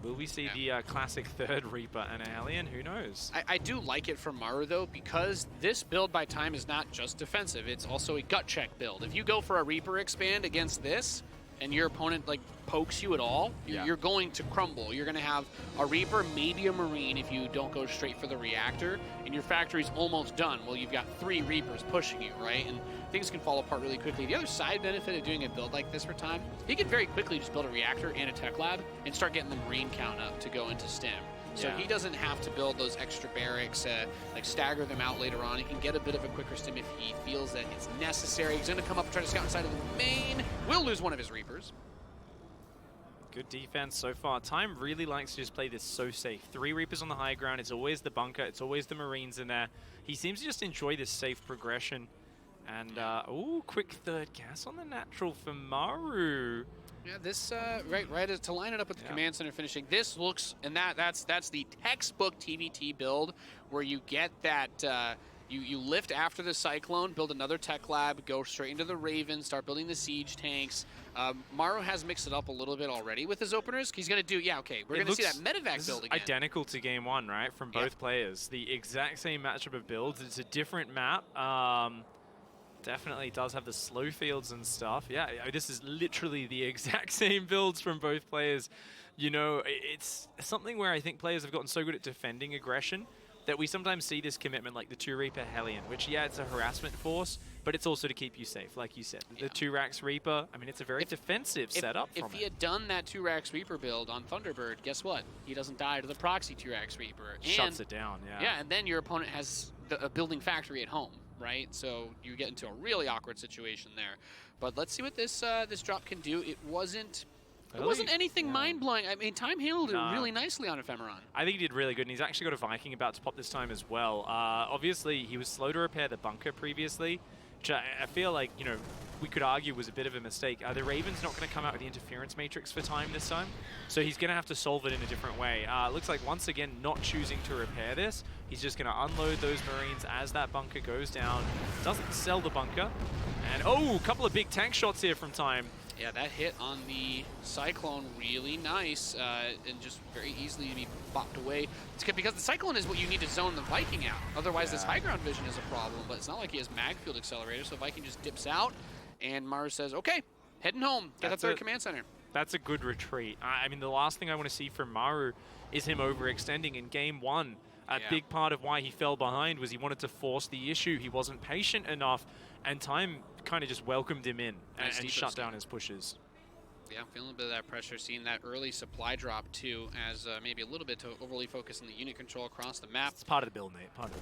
Will we see the classic 3rd Reaper and a Hellion? Who knows? I do like it from Maru, though, because this build by Time is not just defensive. It's also a gut check build. If you go for a Reaper expand against this, and your opponent like pokes you at all, you're going to crumble. You're going to have a Reaper, maybe a Marine if you don't go straight for the reactor, and your factory's almost done. Well, you've got 3 Reapers pushing you, right? And things can fall apart really quickly. The other side benefit of doing a build like this for Time, he can very quickly just build a reactor and a tech lab and start getting the Marine count up to go into stim. So he doesn't have to build those extra barracks, like stagger them out later on. He can get a bit of a quicker stim if he feels that it's necessary. He's going to come up and try to scout inside of the main. Will lose one of his Reapers. Good defense so far. Time really likes to just play this so safe. 3 Reapers on the high ground. It's always the bunker. It's always the Marines in there. He seems to just enjoy this safe progression. And, ooh, quick 3rd gas on the natural for Maru. Yeah, this right to line it up with the command center finishing. This looks, and that's the textbook TVT build where you get that You lift after the Cyclone, build another tech lab, go straight into the Raven, start building the siege tanks. Maru has mixed it up a little bit already with his openers. He's going to do, we're going to see that medevac build again. Identical to game one, right, from both players. The exact same matchup of builds. It's a different map. Definitely does have the slow fields and stuff. Yeah, this is literally the exact same builds from both players. You know, it's something where I think players have gotten so good at defending aggression that we sometimes see this commitment like the 2 Reaper Hellion, which, it's a harassment force, but it's also to keep you safe, like you said. The 2 Rax Reaper, I mean, it's a very defensive setup from it. If he had done that 2 Rax Reaper build on Thunderbird, guess what? He doesn't die to the proxy 2 Rax Reaper. Shuts it down, Yeah, and then your opponent has a building factory at home, right? So you get into a really awkward situation there. But let's see what this this drop can do. It wasn't anything mind-blowing. I mean, Time handled it really nicely on Ephemeron. I think he did really good, and he's actually got a Viking about to pop this time as well. Obviously, he was slow to repair the bunker previously, which I feel like, you know, we could argue was a bit of a mistake. The Raven's not going to come out with the interference matrix for Time this time, so he's going to have to solve it in a different way. Looks like, once again, not choosing to repair this. He's just going to unload those Marines as that bunker goes down. Doesn't sell the bunker. And, a couple of big tank shots here from Time. Yeah, that hit on the Cyclone really nice and just very easily to be bopped away. It's good because the Cyclone is what you need to zone the Viking out. Otherwise, this high ground vision is a problem, but it's not like he has mag field accelerator, so Viking just dips out, and Maru says, okay, heading home. Get that third command center. That's a good retreat. I mean, the last thing I want to see from Maru is him overextending in game one. A big part of why he fell behind was he wanted to force the issue. He wasn't patient enough, and Time kind of just welcomed him in and shut down his pushes. Yeah, I'm feeling a bit of that pressure, seeing that early supply drop too, as maybe a little bit to overly focus on the unit control across the map. It's part of the build, Nate. Part of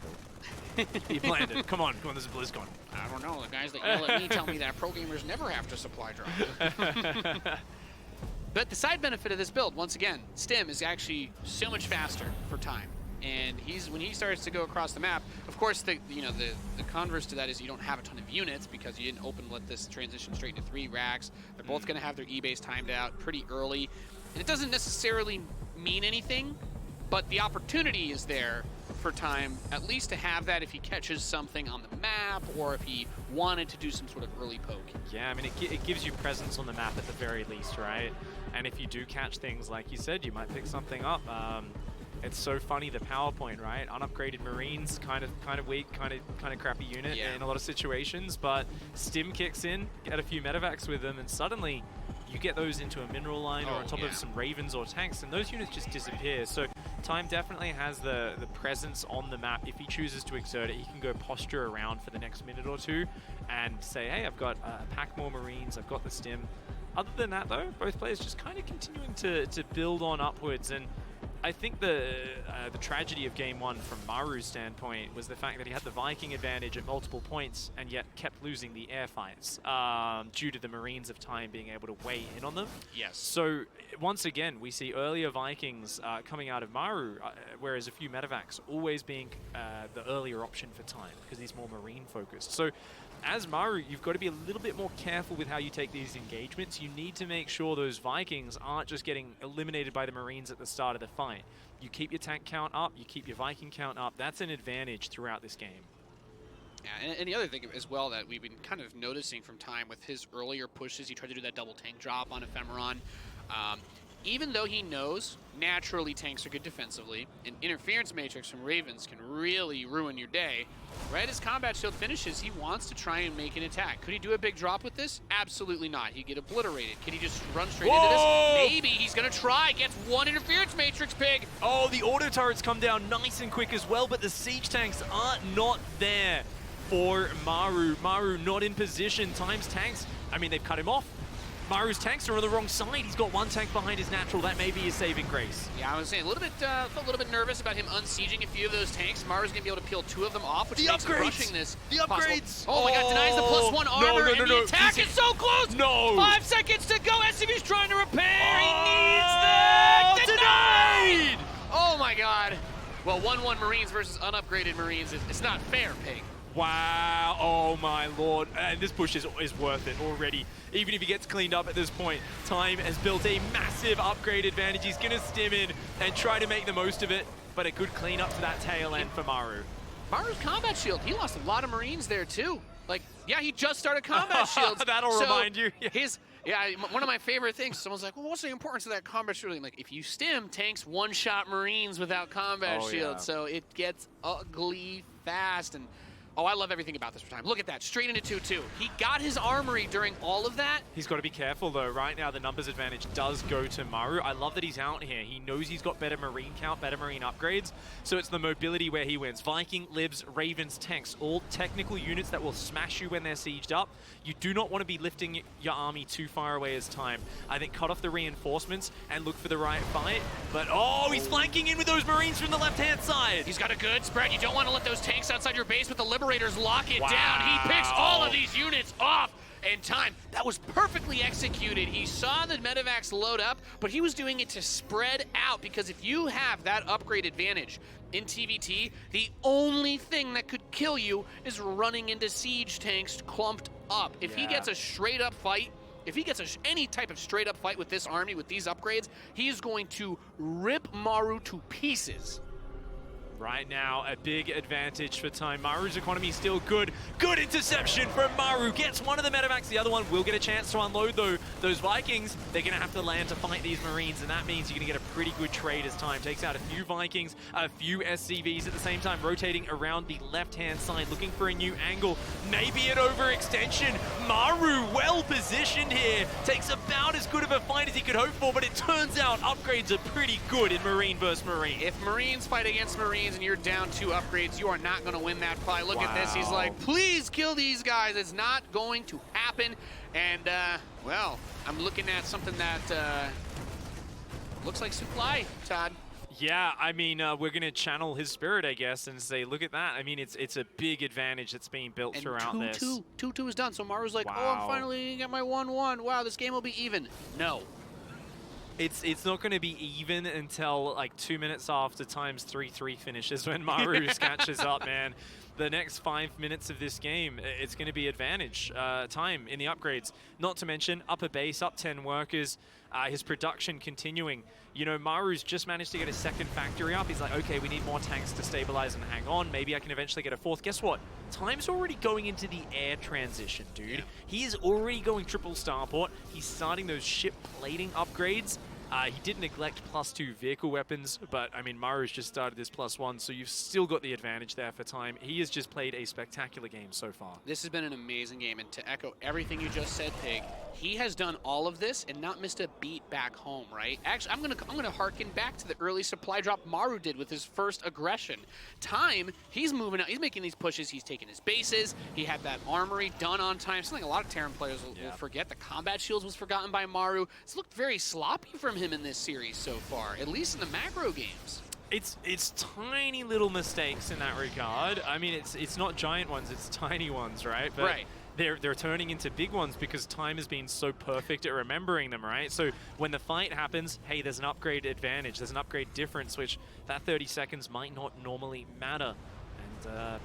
the build. He planned it. Come on, this is BlizzCon. I don't know. The guys that yell at me tell me that pro gamers never have to supply drop. But the side benefit of this build, once again, Stim is actually so much faster for Time. And when he starts to go across the map, of course, the converse to that is you don't have a ton of units because you didn't let this transition straight into 3 racks. They're both going to have their E-base timed out pretty early. And it doesn't necessarily mean anything, but the opportunity is there for Time, at least to have that if he catches something on the map or if he wanted to do some sort of early poke. Yeah, I mean, it gives you presence on the map at the very least, right? And if you do catch things, like you said, you might pick something up. It's so funny, the PowerPoint, right? Unupgraded Marines, kind of weak, kind of crappy unit in a lot of situations, but Stim kicks in, get a few medevacs with them, and suddenly you get those into a mineral line or on top of some Ravens or tanks, and those units just disappear. So Time definitely has the presence on the map. If he chooses to exert it, he can go posture around for the next minute or two and say, hey, I've got a pack more Marines, I've got the Stim. Other than that, though, both players just kind of continuing to build on upwards, and I think the tragedy of game one from Maru's standpoint was the fact that he had the Viking advantage at multiple points and yet kept losing the air fights due to the Marines of Time being able to weigh in on them. Yes. So once again, we see earlier Vikings coming out of Maru, whereas a few medevacs always being the earlier option for Time because he's more Marine focused. So as Maru, you've got to be a little bit more careful with how you take these engagements. You need to make sure those Vikings aren't just getting eliminated by the Marines at the start of the fight. You keep your tank count up, you keep your Viking count up. That's an advantage throughout this game. Yeah, and the other thing as well that we've been kind of noticing from Time with his earlier pushes, he tried to do that double tank drop on Ephemeron. Even though he knows naturally tanks are good defensively, an interference matrix from Ravens can really ruin your day, right as combat shield finishes, he wants to try and make an attack. Could he do a big drop with this? Absolutely not. He'd get obliterated. Could he just run straight into this? Maybe. He's going to try. Gets one interference matrix pig. Oh, the auto turrets come down nice and quick as well, but the siege tanks are not there for Maru. Maru not in position. Time's tanks, I mean, they've cut him off. Maru's tanks are on the wrong side. He's got one tank behind his natural. That may be his saving grace. Yeah, I was saying felt a little bit nervous about him unsieging a few of those tanks. Maru's gonna be able to peel 2 of them off, which makes rushing this upgrades. Oh my god, denies the +1 armor, and the attack is so close. No. 5 seconds to go. SCV's trying to repair. He needs the denied. Oh my god. Well, 1-1 Marines versus unupgraded Marines. It's not fair, Pig. Wow, oh my lord. And this push is worth it already. Even if he gets cleaned up at this point, Time has built a massive upgrade advantage. He's going to stim in and try to make the most of it, but a good clean up to that tail end for Maru. Maru's combat shield, he lost a lot of Marines there too. Like, yeah, he just started combat shields. That'll remind you. One of my favorite things, someone's like, well, what's the importance of that combat shield? I'm like, if you stim, tanks one-shot Marines without combat shield, so it gets ugly fast. And oh, I love everything about this time. Look at that, straight into 2-2. He got his armory during all of that. He's got to be careful, though. Right now, the numbers advantage does go to Maru. I love that he's out here. He knows he's got better Marine count, better Marine upgrades, so it's the mobility where he wins. Viking, Libs, Ravens, tanks, all technical units that will smash you when they're sieged up. You do not want to be lifting your army too far away as time. I think cut off the reinforcements and look for the right fight. But, oh, he's flanking in with those Marines from the left-hand side. He's got a good spread. You don't want to let those tanks outside your base with the Liberators lock it down. He picks all of these units off. And time, that was perfectly executed. He saw the Medivacs load up, but he was doing it to spread out, because if you have that upgrade advantage in TVT, the only thing that could kill you is running into siege tanks clumped up. If he gets a straight up fight, if he gets any type of straight up fight with this army, with these upgrades, he's going to rip Maru to pieces. Right now, a big advantage for time. Maru's economy is still good. Good interception from Maru. Gets one of the Medivacs. The other one will get a chance to unload, though. Those Vikings, they're going to have to land to fight these Marines, and that means you're going to get a pretty good trade as time takes out a few Vikings, a few SCVs at the same time, rotating around the left-hand side, looking for a new angle. Maybe an overextension. Maru, well positioned here. Takes about as good of a fight as he could hope for, but it turns out upgrades are pretty good in Marine versus Marine. If Marines fight against Marines and you're down 2 upgrades, you are not going to win that fight. Look at this. He's like, please kill these guys. It's not going to happen. And, well, I'm looking at something that looks like supply, Todd. Yeah, I mean, we're going to channel his spirit, I guess, and say, look at that. I mean, it's a big advantage that's being built throughout this. 2-2 is done. So Maru's like, oh, I'm finally going to get my 1-1. Wow, this game will be even. No. It's not going to be even until like 2 minutes after times 3-3 finishes when Maru catches up, man. The next 5 minutes of this game, it's going to be advantage time in the upgrades. Not to mention upper base, up 10 workers, his production continuing. You know, Maru's just managed to get a second factory up. He's like, okay, we need more tanks to stabilize and hang on. Maybe I can eventually get a fourth. Guess what? Time's already going into the air transition, dude. Yeah. He is already going triple starport. He's starting those ship plating upgrades. He did neglect +2 vehicle weapons, but I mean, Maru's just started this +1, so you've still got the advantage there for time. He has just played a spectacular game so far. This has been an amazing game, and to echo everything you just said, Pig, he has done all of this and not missed a beat back home, right? Actually, I'm gonna harken back to the early supply drop Maru did with his first aggression. Time, he's moving out, he's making these pushes, he's taking his bases, he had that armory done on time, something a lot of Terran players will forget. The combat shields was forgotten by Maru. It's looked very sloppy from him in this series so far, at least in the macro games. It's tiny little mistakes in that regard. I mean, it's not giant ones, it's tiny ones, right? But they're turning into big ones because time has been so perfect at remembering them, right? So when the fight happens, hey, there's an upgrade advantage, there's an upgrade difference, which that 30 seconds might not normally matter.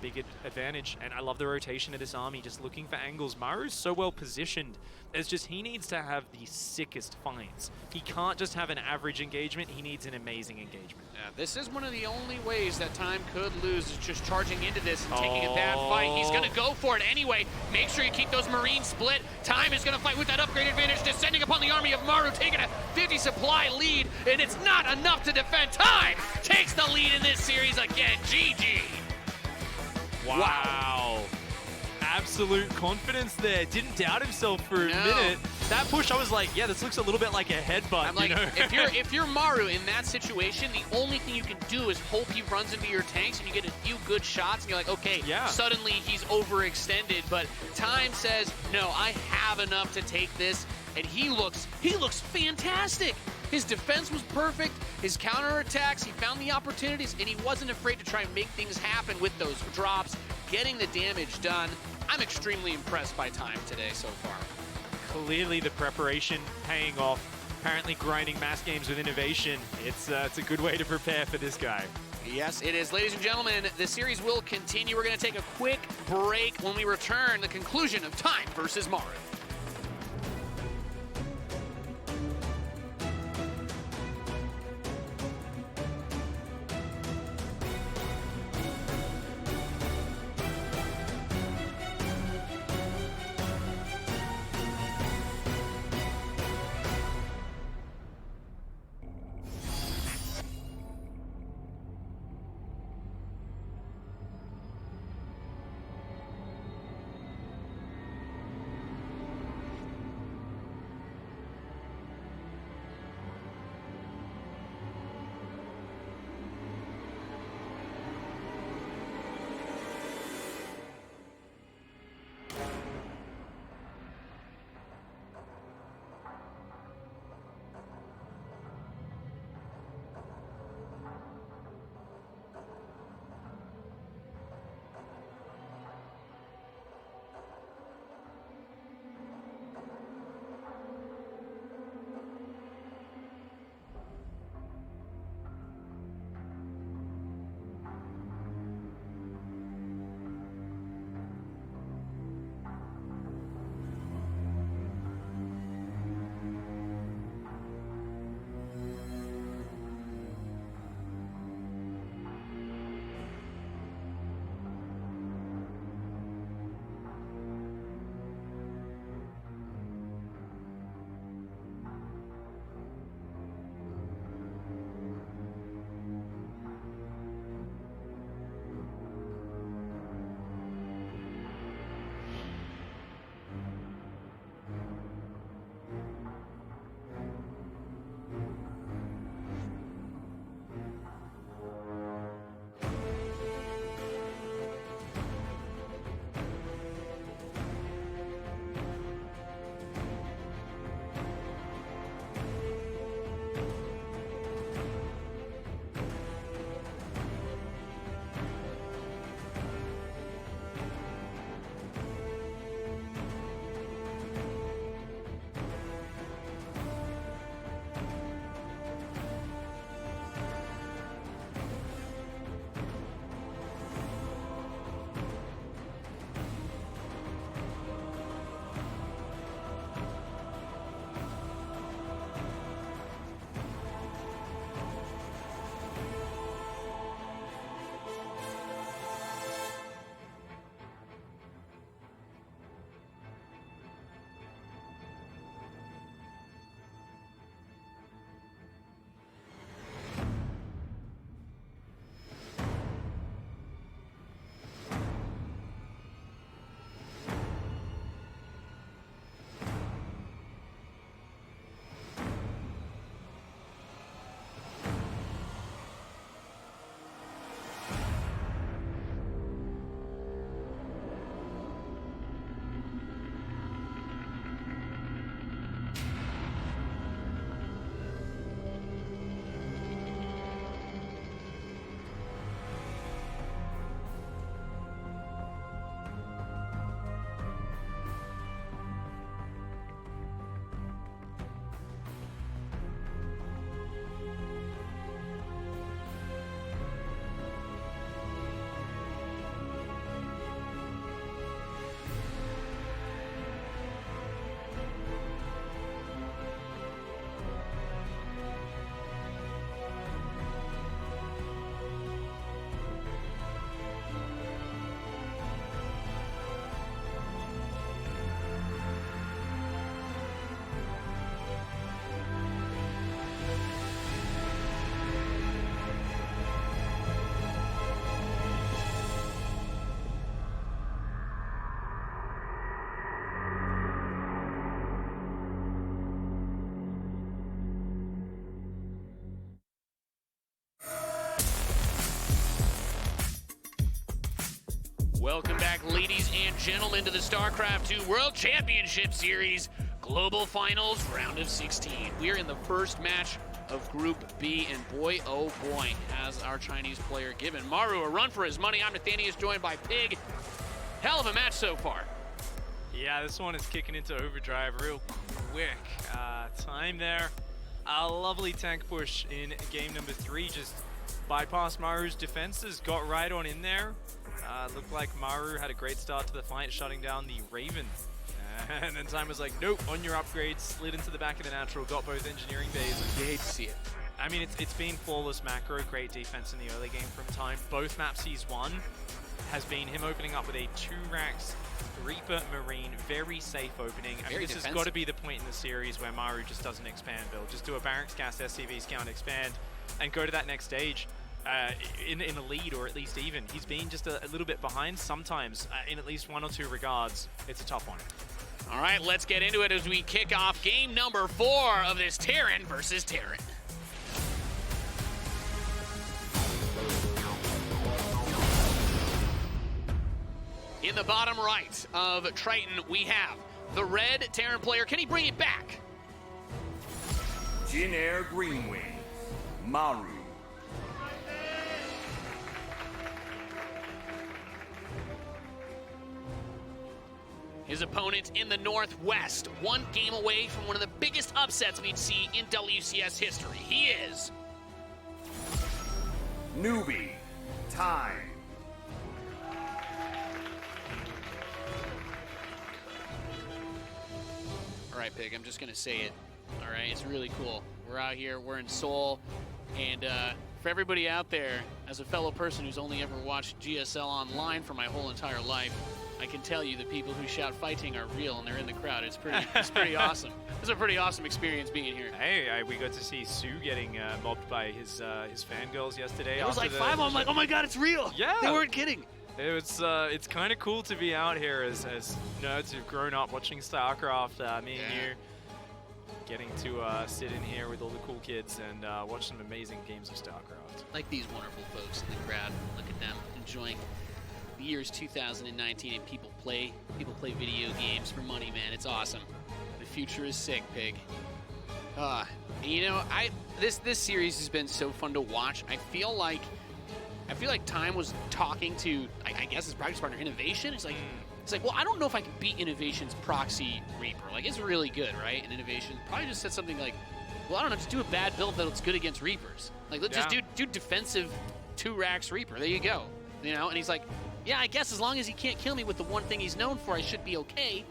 Big advantage, and I love the rotation of this army, just looking for angles. Maru's so well positioned. It's just he needs to have the sickest fights. He can't just have an average engagement, he needs an amazing engagement. Yeah, this is one of the only ways that time could lose, is just charging into this and taking a bad fight. He's going to go for it anyway. Make sure you keep those Marines split. Time is going to fight with that upgrade advantage, descending upon the army of Maru, taking a 50 supply lead, and it's not enough to defend. Time takes the lead in this series again. GG. Wow. Absolute confidence there. Didn't doubt himself for a minute. That push, I was like, yeah, this looks a little bit like a headbutt. I'm like, you know? if you're Maru in that situation, the only thing you can do is hope he runs into your tanks and you get a few good shots and you're like, okay, suddenly he's overextended. But time says, no, I have enough to take this. And he looks fantastic. His defense was perfect, his counterattacks, he found the opportunities, and he wasn't afraid to try and make things happen with those drops, getting the damage done. I'm extremely impressed by time today so far. Clearly the preparation paying off, apparently grinding mass games with innovation. It's a good way to prepare for this guy. Yes, it is. Ladies and gentlemen, the series will continue. We're going to take a quick break. When we return, the conclusion of Time versus Maru. Welcome back, ladies and gentlemen, to the Starcraft 2 World Championship Series Global Finals Round of 16. We are in the first match of Group B, and boy, oh boy, has our Chinese player given Maru a run for his money. I'm Nathanius, joined by Pig. Hell of a match so far. Yeah, this one is kicking into overdrive real quick. Time there. A lovely tank push in game number 3. Just bypassed Maru's defenses, got right on in there. Looked like Maru had a great start to the fight, shutting down the Raven. And then Time was like, nope, on your upgrade, slid into the back of the natural, got both engineering bays. You hate to see it. I mean, it's been flawless macro, great defense in the early game from Time. Both maps he's won has been him opening up with a 2-Rax Reaper Marine, very safe opening. I mean, this has got to be the point in the series where Maru just doesn't expand build. Just do a Barracks Gas SCV scout expand and go to that next stage in a lead, or at least even. He's been just a little bit behind sometimes in at least one or two regards. It's a tough one. All right, let's get into it as we kick off game number 4 of this Terran versus Terran. In the bottom right of Triton, we have the red Terran player. Can he bring it back? Jin Air Green Wings, Maru. His opponent in the northwest, one game away from one of the biggest upsets we'd see in WCS history. He is Newbie, Time. All right, Pig, I'm just going to say it. All right, it's really cool. We're out here, we're in Seoul, and for everybody out there, as a fellow person who's only ever watched GSL online for my whole entire life, I can tell you the people who shout fighting are real and they're in the crowd. It's pretty awesome. It's a pretty awesome experience being here. Hey, we got to see Sue getting mobbed by his fangirls yesterday. It was like 5 of them. I'm like, oh my God, it's real. Yeah. They weren't kidding. It's kind of cool to be out here as nerds who've grown up watching StarCraft. Me and you getting to sit in here with all the cool kids and watch some amazing games of StarCraft. Like these wonderful folks in the crowd. Look at them enjoying the year's 2019, and people play video games for money, man. It's awesome. The future is sick, Pig. You know, this series has been so fun to watch. I feel like Time was talking to, I guess, his practice partner, Innovation. It's like, well, I don't know if I can beat Innovation's proxy Reaper. Like, it's really good, right? And Innovation probably just said something like, well, I don't know, just do a bad build that's good against Reapers. Like, let's just do defensive 2-Rax Reaper. There you go. You know, and he's like, yeah, I guess as long as he can't kill me with the one thing he's known for, I should be okay.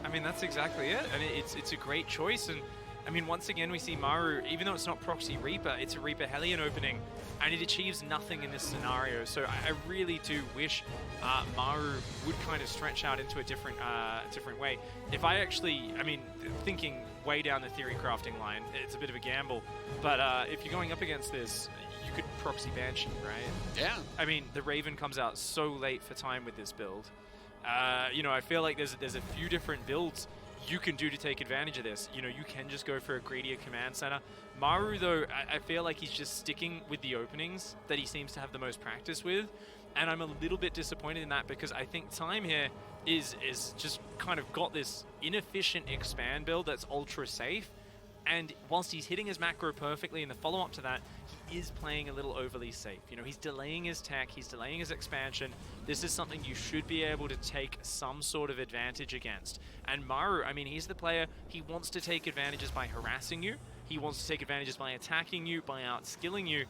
I mean, that's exactly it. And it's a great choice. And I mean, once again, we see Maru, even though it's not proxy Reaper, it's a Reaper Hellion opening, and it achieves nothing in this scenario. So I really do wish Maru would kind of stretch out into a different way. If I mean, thinking way down the theory crafting line, it's a bit of a gamble. But if you're going up against this, you could proxy Banshee, right? Yeah. I mean, the Raven comes out so late for Time with this build. You know, I feel like there's a few different builds you can do to take advantage of this. You know, you can just go for a greedier command center. Maru, though, I feel like he's just sticking with the openings that he seems to have the most practice with, and I'm a little bit disappointed in that because I think Time here is just kind of got this inefficient expand build that's ultra safe, and whilst he's hitting his macro perfectly in the follow-up to that, he is playing a little overly safe. You know, he's delaying his tech, he's delaying his expansion. This is something you should be able to take some sort of advantage against. And Maru, I mean, he's the player, he wants to take advantages by harassing you, he wants to take advantages by attacking you, by outskilling you,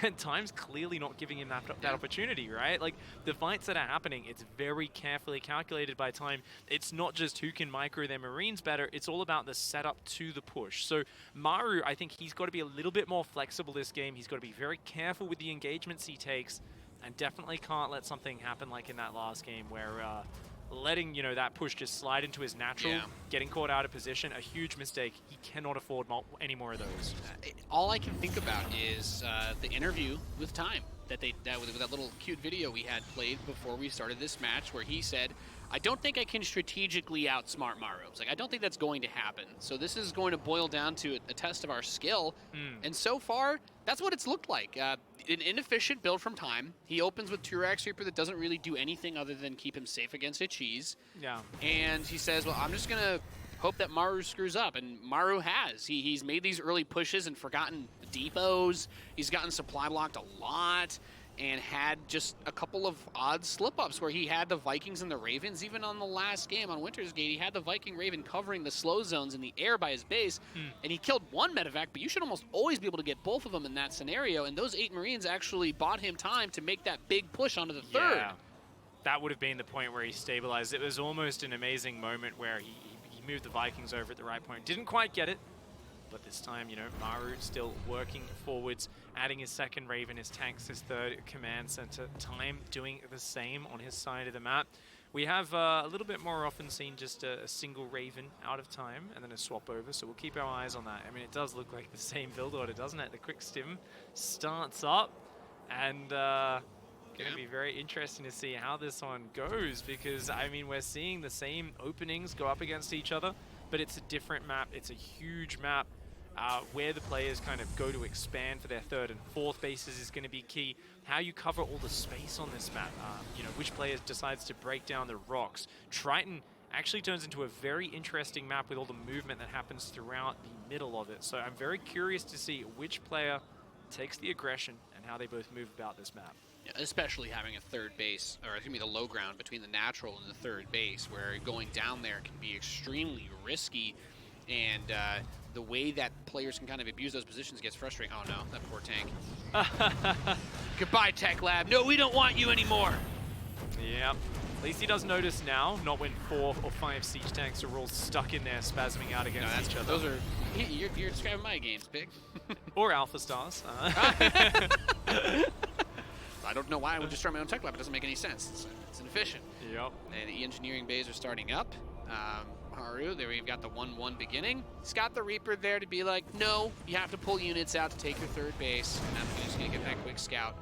and Time's clearly not giving him that opportunity, right? Like, the fights that are happening, it's very carefully calculated by Time. It's not just who can micro their Marines better, it's all about the setup to the push. So Maru, I think he's got to be a little bit more flexible this game. He's got to be very careful with the engagements he takes, and definitely can't let something happen like in that last game where letting, you know, that push just slide into his natural, getting caught out of position, a huge mistake. He cannot afford any more of those. All I can think about is the interview with Time. with that little cute video we had played before we started this match, where he said, "I don't think I can strategically outsmart Maru." It's like, I don't think that's going to happen. So this is going to boil down to a test of our skill. And so far, that's what it's looked like. An inefficient build from Time. He opens with Turex Reaper that doesn't really do anything other than keep him safe against a cheese. Yeah. And he says, well, I'm just going to hope that Maru screws up. And Maru has. He's made these early pushes and forgotten depots. He's gotten supply blocked a lot. And had just a couple of odd slip-ups where he had the Vikings and the Ravens. Even on the last game on Winter's Gate, he had the Viking Raven covering the slow zones in the air by his base, and he killed one medevac, but you should almost always be able to get both of them in that scenario, and those 8 Marines actually bought him time to make that big push onto the third. Yeah. That would have been the point where he stabilized. It was almost an amazing moment where he moved the Vikings over at the right point. Didn't quite get it. But this time, you know, Maru still working forwards, adding his second Raven, his tanks, his third command center. Time doing the same on his side of the map. We have a little bit more often seen just a single Raven out of Time and then a swap over, so we'll keep our eyes on that. I mean, it does look like the same build order, doesn't it? The quick stim starts up, and going to be very interesting to see how this one goes, because, I mean, we're seeing the same openings go up against each other, but it's a different map. It's a huge map. Where the players kind of go to expand for their third and fourth bases is going to be key. How you cover all the space on this map, you know, which player decides to break down the rocks. Triton actually turns into a very interesting map with all the movement that happens throughout the middle of it. So I'm very curious to see which player takes the aggression and how they both move about this map. Yeah, especially having a third base, or excuse me, the low ground between the natural and the third base, where going down there can be extremely risky. And the way that players can kind of abuse those positions gets frustrating. Oh no, that poor tank. Goodbye, Tech Lab. No, we don't want you anymore. Yep. At least he does notice now, not when 4 or 5 siege tanks are all stuck in there spasming out against each other. Those are, you're describing my games, Pig. Or Alpha Stars. I don't know why I would destroy my own Tech Lab. It doesn't make any sense. It's inefficient. Yep. And the engineering bays are starting up. Maru, there we've got the 1-1 beginning. He's got the Reaper there to be like, no, you have to pull units out to take your third base. And I'm just going to get that quick scout.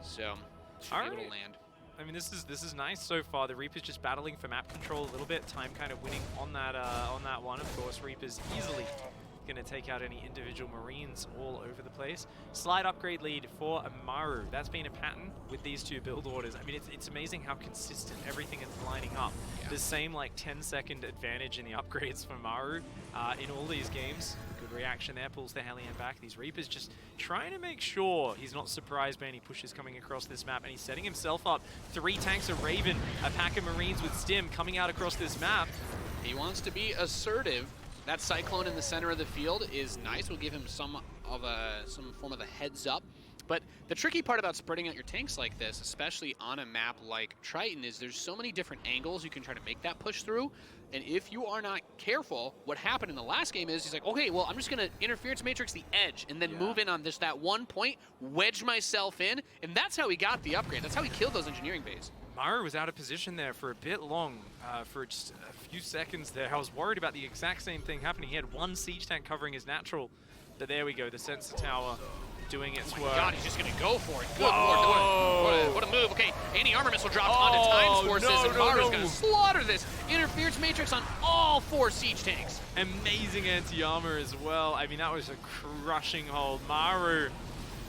So, should be able to land. I mean, this is nice so far. The Reaper's just battling for map control a little bit. Time kind of winning on that one. Of course, Reaper's easily going to take out any individual Marines all over the place. Slight upgrade lead for Maru. That's been a pattern with these two build orders. I mean, it's amazing how consistent everything is lining up. Yeah. The same like 10-second advantage in the upgrades for Maru in all these games. Good reaction there, pulls the Hellion back. These Reapers just trying to make sure he's not surprised by any pushes coming across this map, and he's setting himself up. 3 tanks, a Raven, a pack of Marines with Stim coming out across this map. He wants to be assertive. That Cyclone in the center of the field is nice. We'll give him some form of a heads up. But the tricky part about spreading out your tanks like this, especially on a map like Triton, is there's so many different angles you can try to make that push through. And if you are not careful, what happened in the last game is he's like, okay, well, I'm just going to interference matrix the edge and then move in on just that one point, wedge myself in, and that's how he got the upgrade. That's how he killed those engineering bays. Maru was out of position there for a bit long, for just a few seconds there. I was worried about the exact same thing happening. He had 1 siege tank covering his natural, but there we go, the sensor tower doing its work. Oh my god, he's just going to go for it. Good lord, what a move. Okay, anti-armor missile dropped onto Time's forces, and Maru's going to slaughter this interference matrix on all 4 siege tanks. Amazing anti-armor as well. I mean, that was a crushing hold. Maru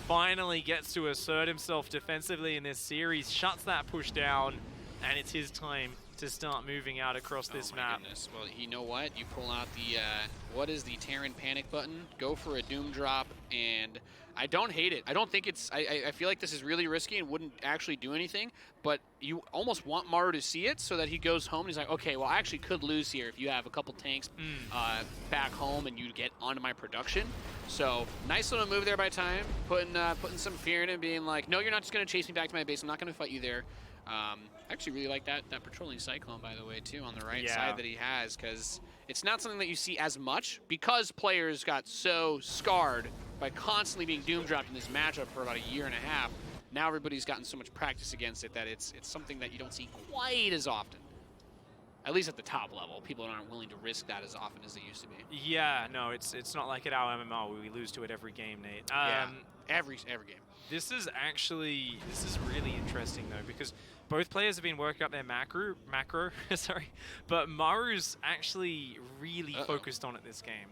finally gets to assert himself defensively in this series, shuts that push down, and it's his time to start moving out across this map. Goodness. Well, you know what? You pull out the, what is the Terran panic button, go for a Doom drop, and I don't hate it. I don't think it's, I feel like this is really risky and wouldn't actually do anything, but you almost want Maru to see it so that he goes home and he's like, okay, well, I actually could lose here if you have a couple tanks back home and you get onto my production. So, nice little move there by Time, putting some fear in him, being like, no, you're not just going to chase me back to my base. I'm not going to fight you there. I actually really like that patrolling Cyclone, by the way, too, on the right side that he has, because it's not something that you see as much because players got so scarred by constantly being doom dropped in this matchup for about a year and a half. Now everybody's gotten so much practice against it that it's something that you don't see quite as often. At least at the top level, people aren't willing to risk that as often as they used to be. Yeah, no, it's not like at our MMR where we lose to it every game, Nate. Yeah. Every game. This is really interesting though, because both players have been working up their macro, sorry, but Maru's actually really focused on it this game.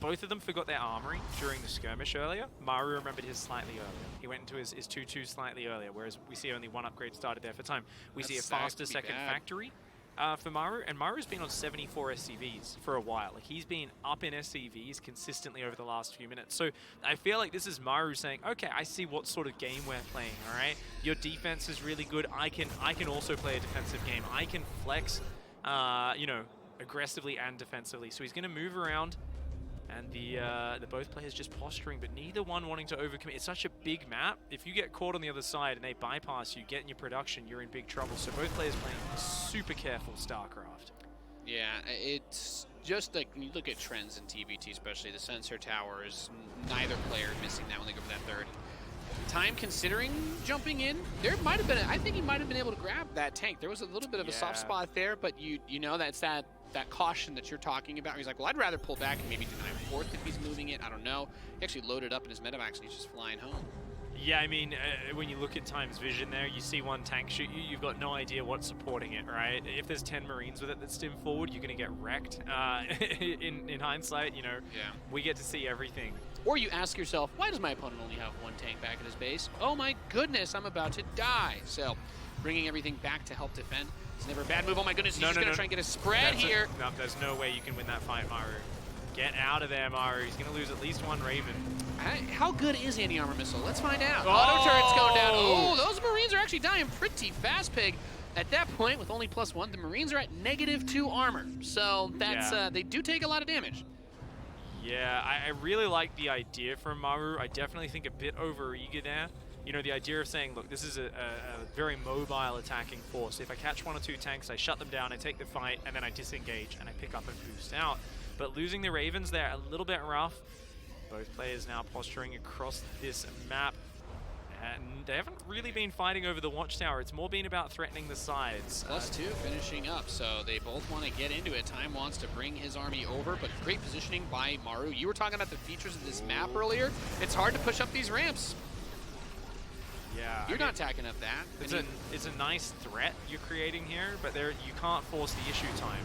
Both of them forgot their armory during the skirmish earlier. Maru remembered his slightly earlier. He went into his 2-2 slightly earlier, whereas we see only one upgrade started there for time. We see a faster second factory for Maru, and Maru's been on 74 SCVs for a while. Like, he's been up in SCVs consistently over the last few minutes. So I feel like this is Maru saying, okay, I see what sort of game we're playing, all right? Your defense is really good. I can also play a defensive game. I can flex, you know, aggressively and defensively. So he's going to move around. And the both players just posturing, but neither one wanting to overcommit. It's such a big map. If you get caught on the other side and they bypass you, get in your production, you're in big trouble. So both players playing super careful Starcraft. Yeah, it's just like when you look at trends in TVT, especially the sensor towers, neither player missing that when they go for that third. Time considering jumping in, there might have been, I think he might have been able to grab that tank. There was a little bit of a soft spot there, but you know that's that caution that you're talking about. He's like, well, I'd rather pull back and maybe deny a fourth if he's moving it. I don't know. He actually loaded up in his medevacs and he's just flying home. Yeah, I mean, when you look at Time's vision there, you see one tank shoot you, you've got no idea what's supporting it, right? If there's 10 Marines with it that stim forward, you're going to get wrecked. In hindsight, you know, we get to see everything. Or you ask yourself, why does my opponent only have one tank back at his base? Oh my goodness, I'm about to die. So, bringing everything back to help defend. It's never a bad move. Oh my goodness, he's just going to try and get a spread here. No, there's no way you can win that fight, Maru. Get out of there, Maru. He's going to lose at least one Raven. How good is anti-armor missile? Let's find out. Auto turret's going down. Oh, those Marines are actually dying pretty fast, Pig. At that point, with only +1, the Marines are at -2 armor. So that's they do take a lot of damage. Yeah, I really like the idea from Maru. I definitely think a bit overeager there. You know, the idea of saying, look, this is a very mobile attacking force. If I catch 1 or 2 tanks, I shut them down, I take the fight, and then I disengage, and I pick up and boost out. But losing the Ravens there, a little bit rough. Both players now posturing across this map. And they haven't really been fighting over the watchtower. It's more been about threatening the sides. +2 finishing up, so they both want to get into it. Time wants to bring his army over, but great positioning by Maru. You were talking about the features of this map earlier. It's hard to push up these ramps. Yeah, You're not tacking up that. It's a nice threat you're creating here, but you can't force the issue time.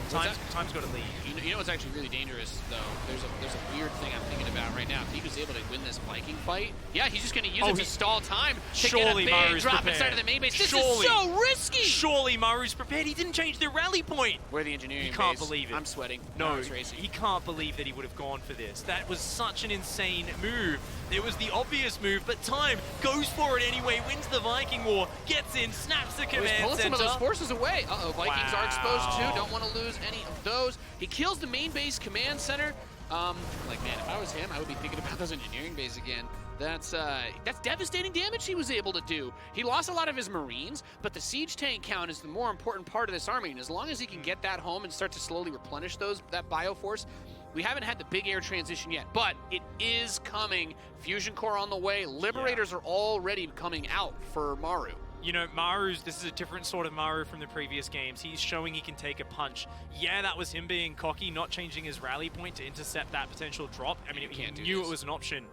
Time's got to lead. You know what's actually really dangerous, though? There's a weird thing I'm thinking about right now. If he was able to win this Viking fight, yeah, he's just going to use it to stall time to get a big drop inside of the main base. This is so risky! Surely Maru's prepared. He didn't change the rally point. Where the engineering He can't believe it. I'm sweating. No, he can't believe that he would have gone for this. That was such an insane move. It was the obvious move, but Time goes for it anyway, wins the Viking War, gets in, snaps the command center. Pulling some of those forces away. Uh-oh, Vikings are exposed too. Don't want to lose any of those. He kills the main base command center. Like, man, if I was him, I would be thinking about those engineering bases again. That's devastating damage he was able to do. He lost a lot of his Marines, but the siege tank count is the more important part of this army. And as long as he can get that home and start to slowly replenish that bioforce, we haven't had the big air transition yet, but it is coming. Fusion core on the way. Liberators are already coming out for Maru. You know, this is a different sort of Maru from the previous games. He's showing he can take a punch. Yeah, that was him being cocky, not changing his rally point to intercept that potential drop. I mean, he knew it was an option.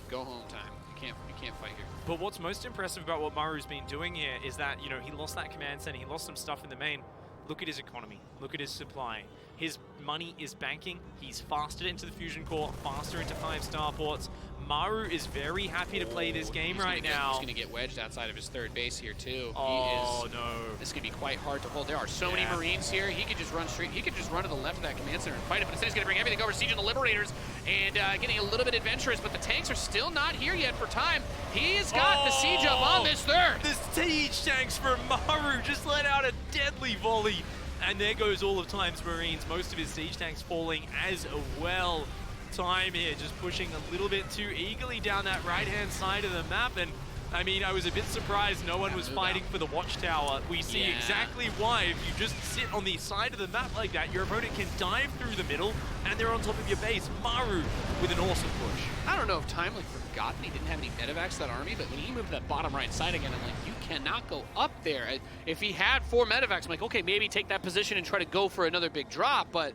Go home time. You can't fight here. But what's most impressive about what Maru's been doing here is that, you know, he lost that command center, he lost some stuff in the main. Look at his economy. Look at his supply. His money is banking. He's faster into the fusion core, faster into 5-star ports. Maru is very happy to play this game right now. He's going to get wedged outside of his third base here, too. Oh, no. This is going to be quite hard to hold. There are so many Marines here. He could just run straight. He could just run to the left of that command center and fight it, but instead he's going to bring everything over, sieging the Liberators, and getting a little bit adventurous, but the tanks are still not here yet for Time. He's got the siege up on this third. The siege tanks for Maru just let out a deadly volley. And there goes all of Time's Marines. Most of his siege tanks falling as well. Time here just pushing a little bit too eagerly down that right-hand side of the map. And I mean, I was a bit surprised no one was fighting for the watchtower. We see exactly why. If you just sit on the side of the map like that, your opponent can dive through the middle and they're on top of your base. Maru with an awesome push. I don't know if Time forgot that he didn't have any medevacs to that army, but when he moved to that bottom right side again, I'm like, you cannot go up there. If he had 4 medevacs, I'm like, okay, maybe take that position and try to go for another big drop, but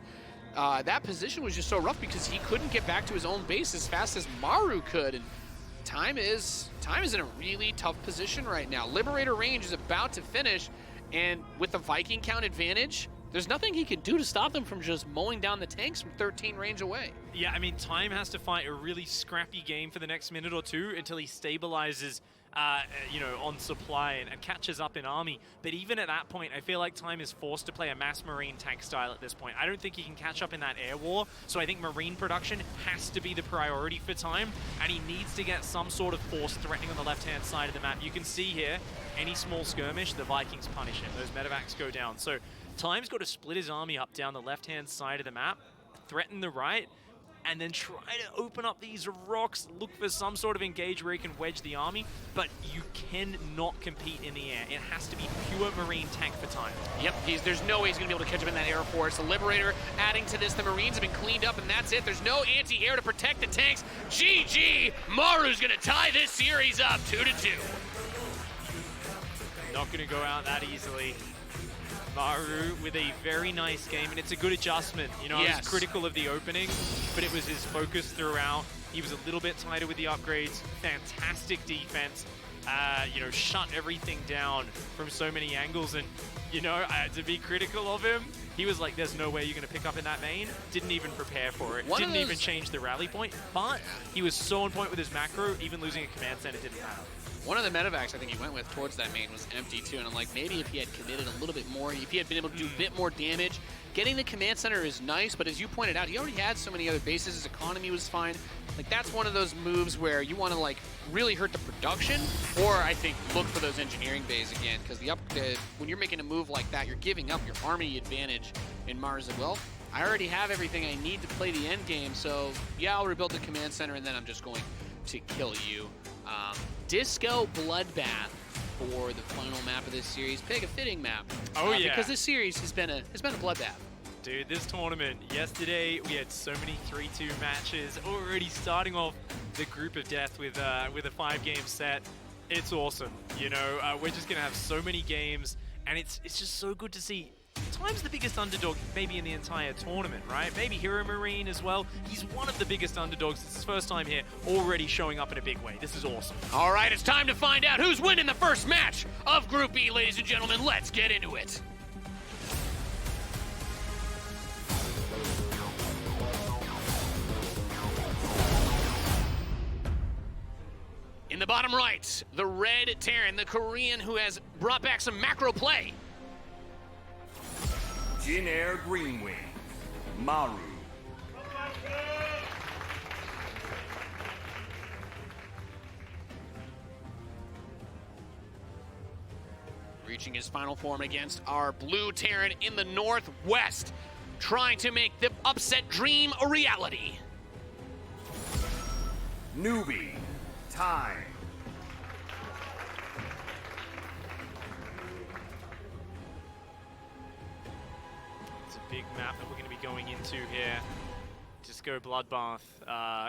that position was just so rough because he couldn't get back to his own base as fast as Maru could. And Time is in a really tough position right now. Liberator range is about to finish, and with the Viking count advantage, there's nothing he can do to stop them from just mowing down the tanks from 13 range away. Yeah, I mean, Time has to fight a really scrappy game for the next minute or two until he stabilizes, you know, on supply and catches up in army. But even at that point, I feel like Time is forced to play a mass Marine tank style at this point. I don't think he can catch up in that air war, so I think Marine production has to be the priority for Time, and he needs to get some sort of force threatening on the left-hand side of the map. You can see here, any small skirmish, the Vikings punish him. Those medevacs go down. So Time's got to split his army up down the left-hand side of the map, threaten the right, and then try to open up these rocks, look for some sort of engage where he can wedge the army, but you cannot compete in the air. It has to be pure Marine tank for Time. Yep, there's no way he's going to be able to catch him in that air force. The Liberator adding to this, the Marines have been cleaned up, and that's it. There's no anti-air to protect the tanks. GG! Maru's going to tie this series up 2-2. Not going to go out that easily. Maru with a very nice game, and it's a good adjustment. You know, I was critical of the opening, but it was his focus throughout. He was a little bit tighter with the upgrades. Fantastic defense. You know, shut everything down from so many angles, and, you know, to be critical of him, he was like, there's no way you're going to pick up in that main. Didn't even prepare for it. Didn't even change the rally point, but he was so on point with his macro, even losing a command center didn't matter. One of the medevacs I think he went with towards that main was empty too, and I'm like, maybe if he had committed a little bit more, if he had been able to do a bit more damage. Getting the command center is nice, but as you pointed out, he already had so many other bases, his economy was fine. Like, that's one of those moves where you want to, like, really hurt the production, or I think look for those engineering bays again, because when you're making a move like that, you're giving up your army advantage in Mars as well. I already have everything I need to play the end game, so yeah, I'll rebuild the command center, and then I'm just going to kill you. Disco Bloodbath for the final map of this series. Pick a fitting map. Oh yeah, because this series has been a bloodbath. Dude, this tournament, yesterday we had so many 3-2 matches, already starting off the group of death with a 5-game set. It's awesome, you know, we're just gonna have so many games, and it's just so good to see. Time's the biggest underdog maybe in the entire tournament, right? Maybe Hero Marine as well. He's one of the biggest underdogs. It's his first time here, already showing up in a big way. This is awesome. All right, it's time to find out who's winning the first match of Group E, ladies and gentlemen. Let's get into it. In the bottom right, the red Terran, the Korean who has brought back some macro play. Jin Air Green Wing, Maru. Reaching his final form against our blue Terran in the northwest, trying to make the upset dream a reality. Newbie, Time. Big map that we're going to be going into here. Disco Bloodbath.